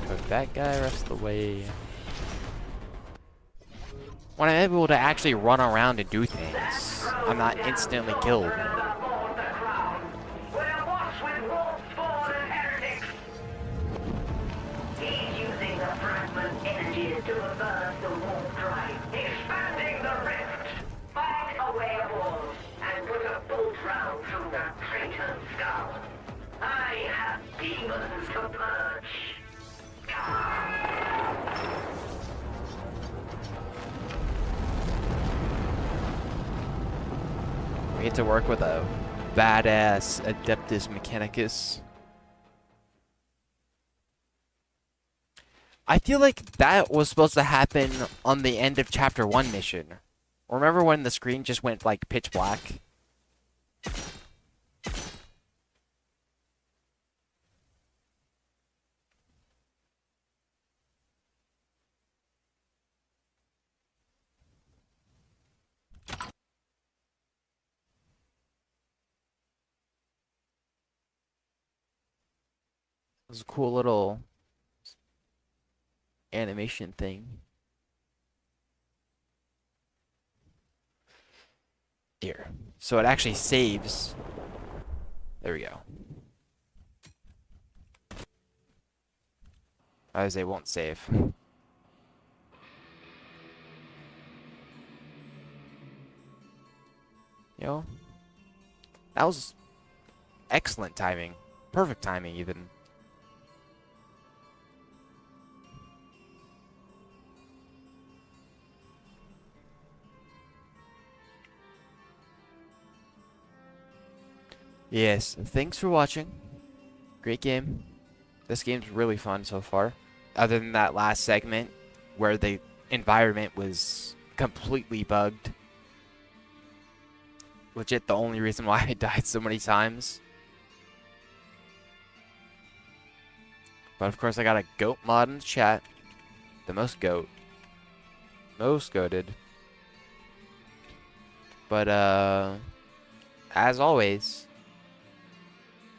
S1: Put that guy rest of the way. When I'm able to actually run around and do things, I'm not instantly killed. We get to work with a badass Adeptus Mechanicus. I feel like that was supposed to happen on the end of Chapter 1 mission. Remember when the screen just went like pitch black? It was a cool little animation thing. Here. So it actually saves. There we go. As they won't save. Yo. That was excellent timing. Perfect timing, even. Yes, thanks for watching. Great game. This game's really fun so far. Other than that last segment where the environment was completely bugged. Legit the only reason why I died so many times. But of course I got a goat mod in the chat. The most goat. Most goated. But, as always,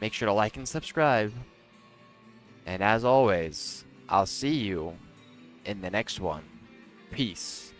S1: make sure to like and subscribe. And as always, I'll see you in the next one. Peace.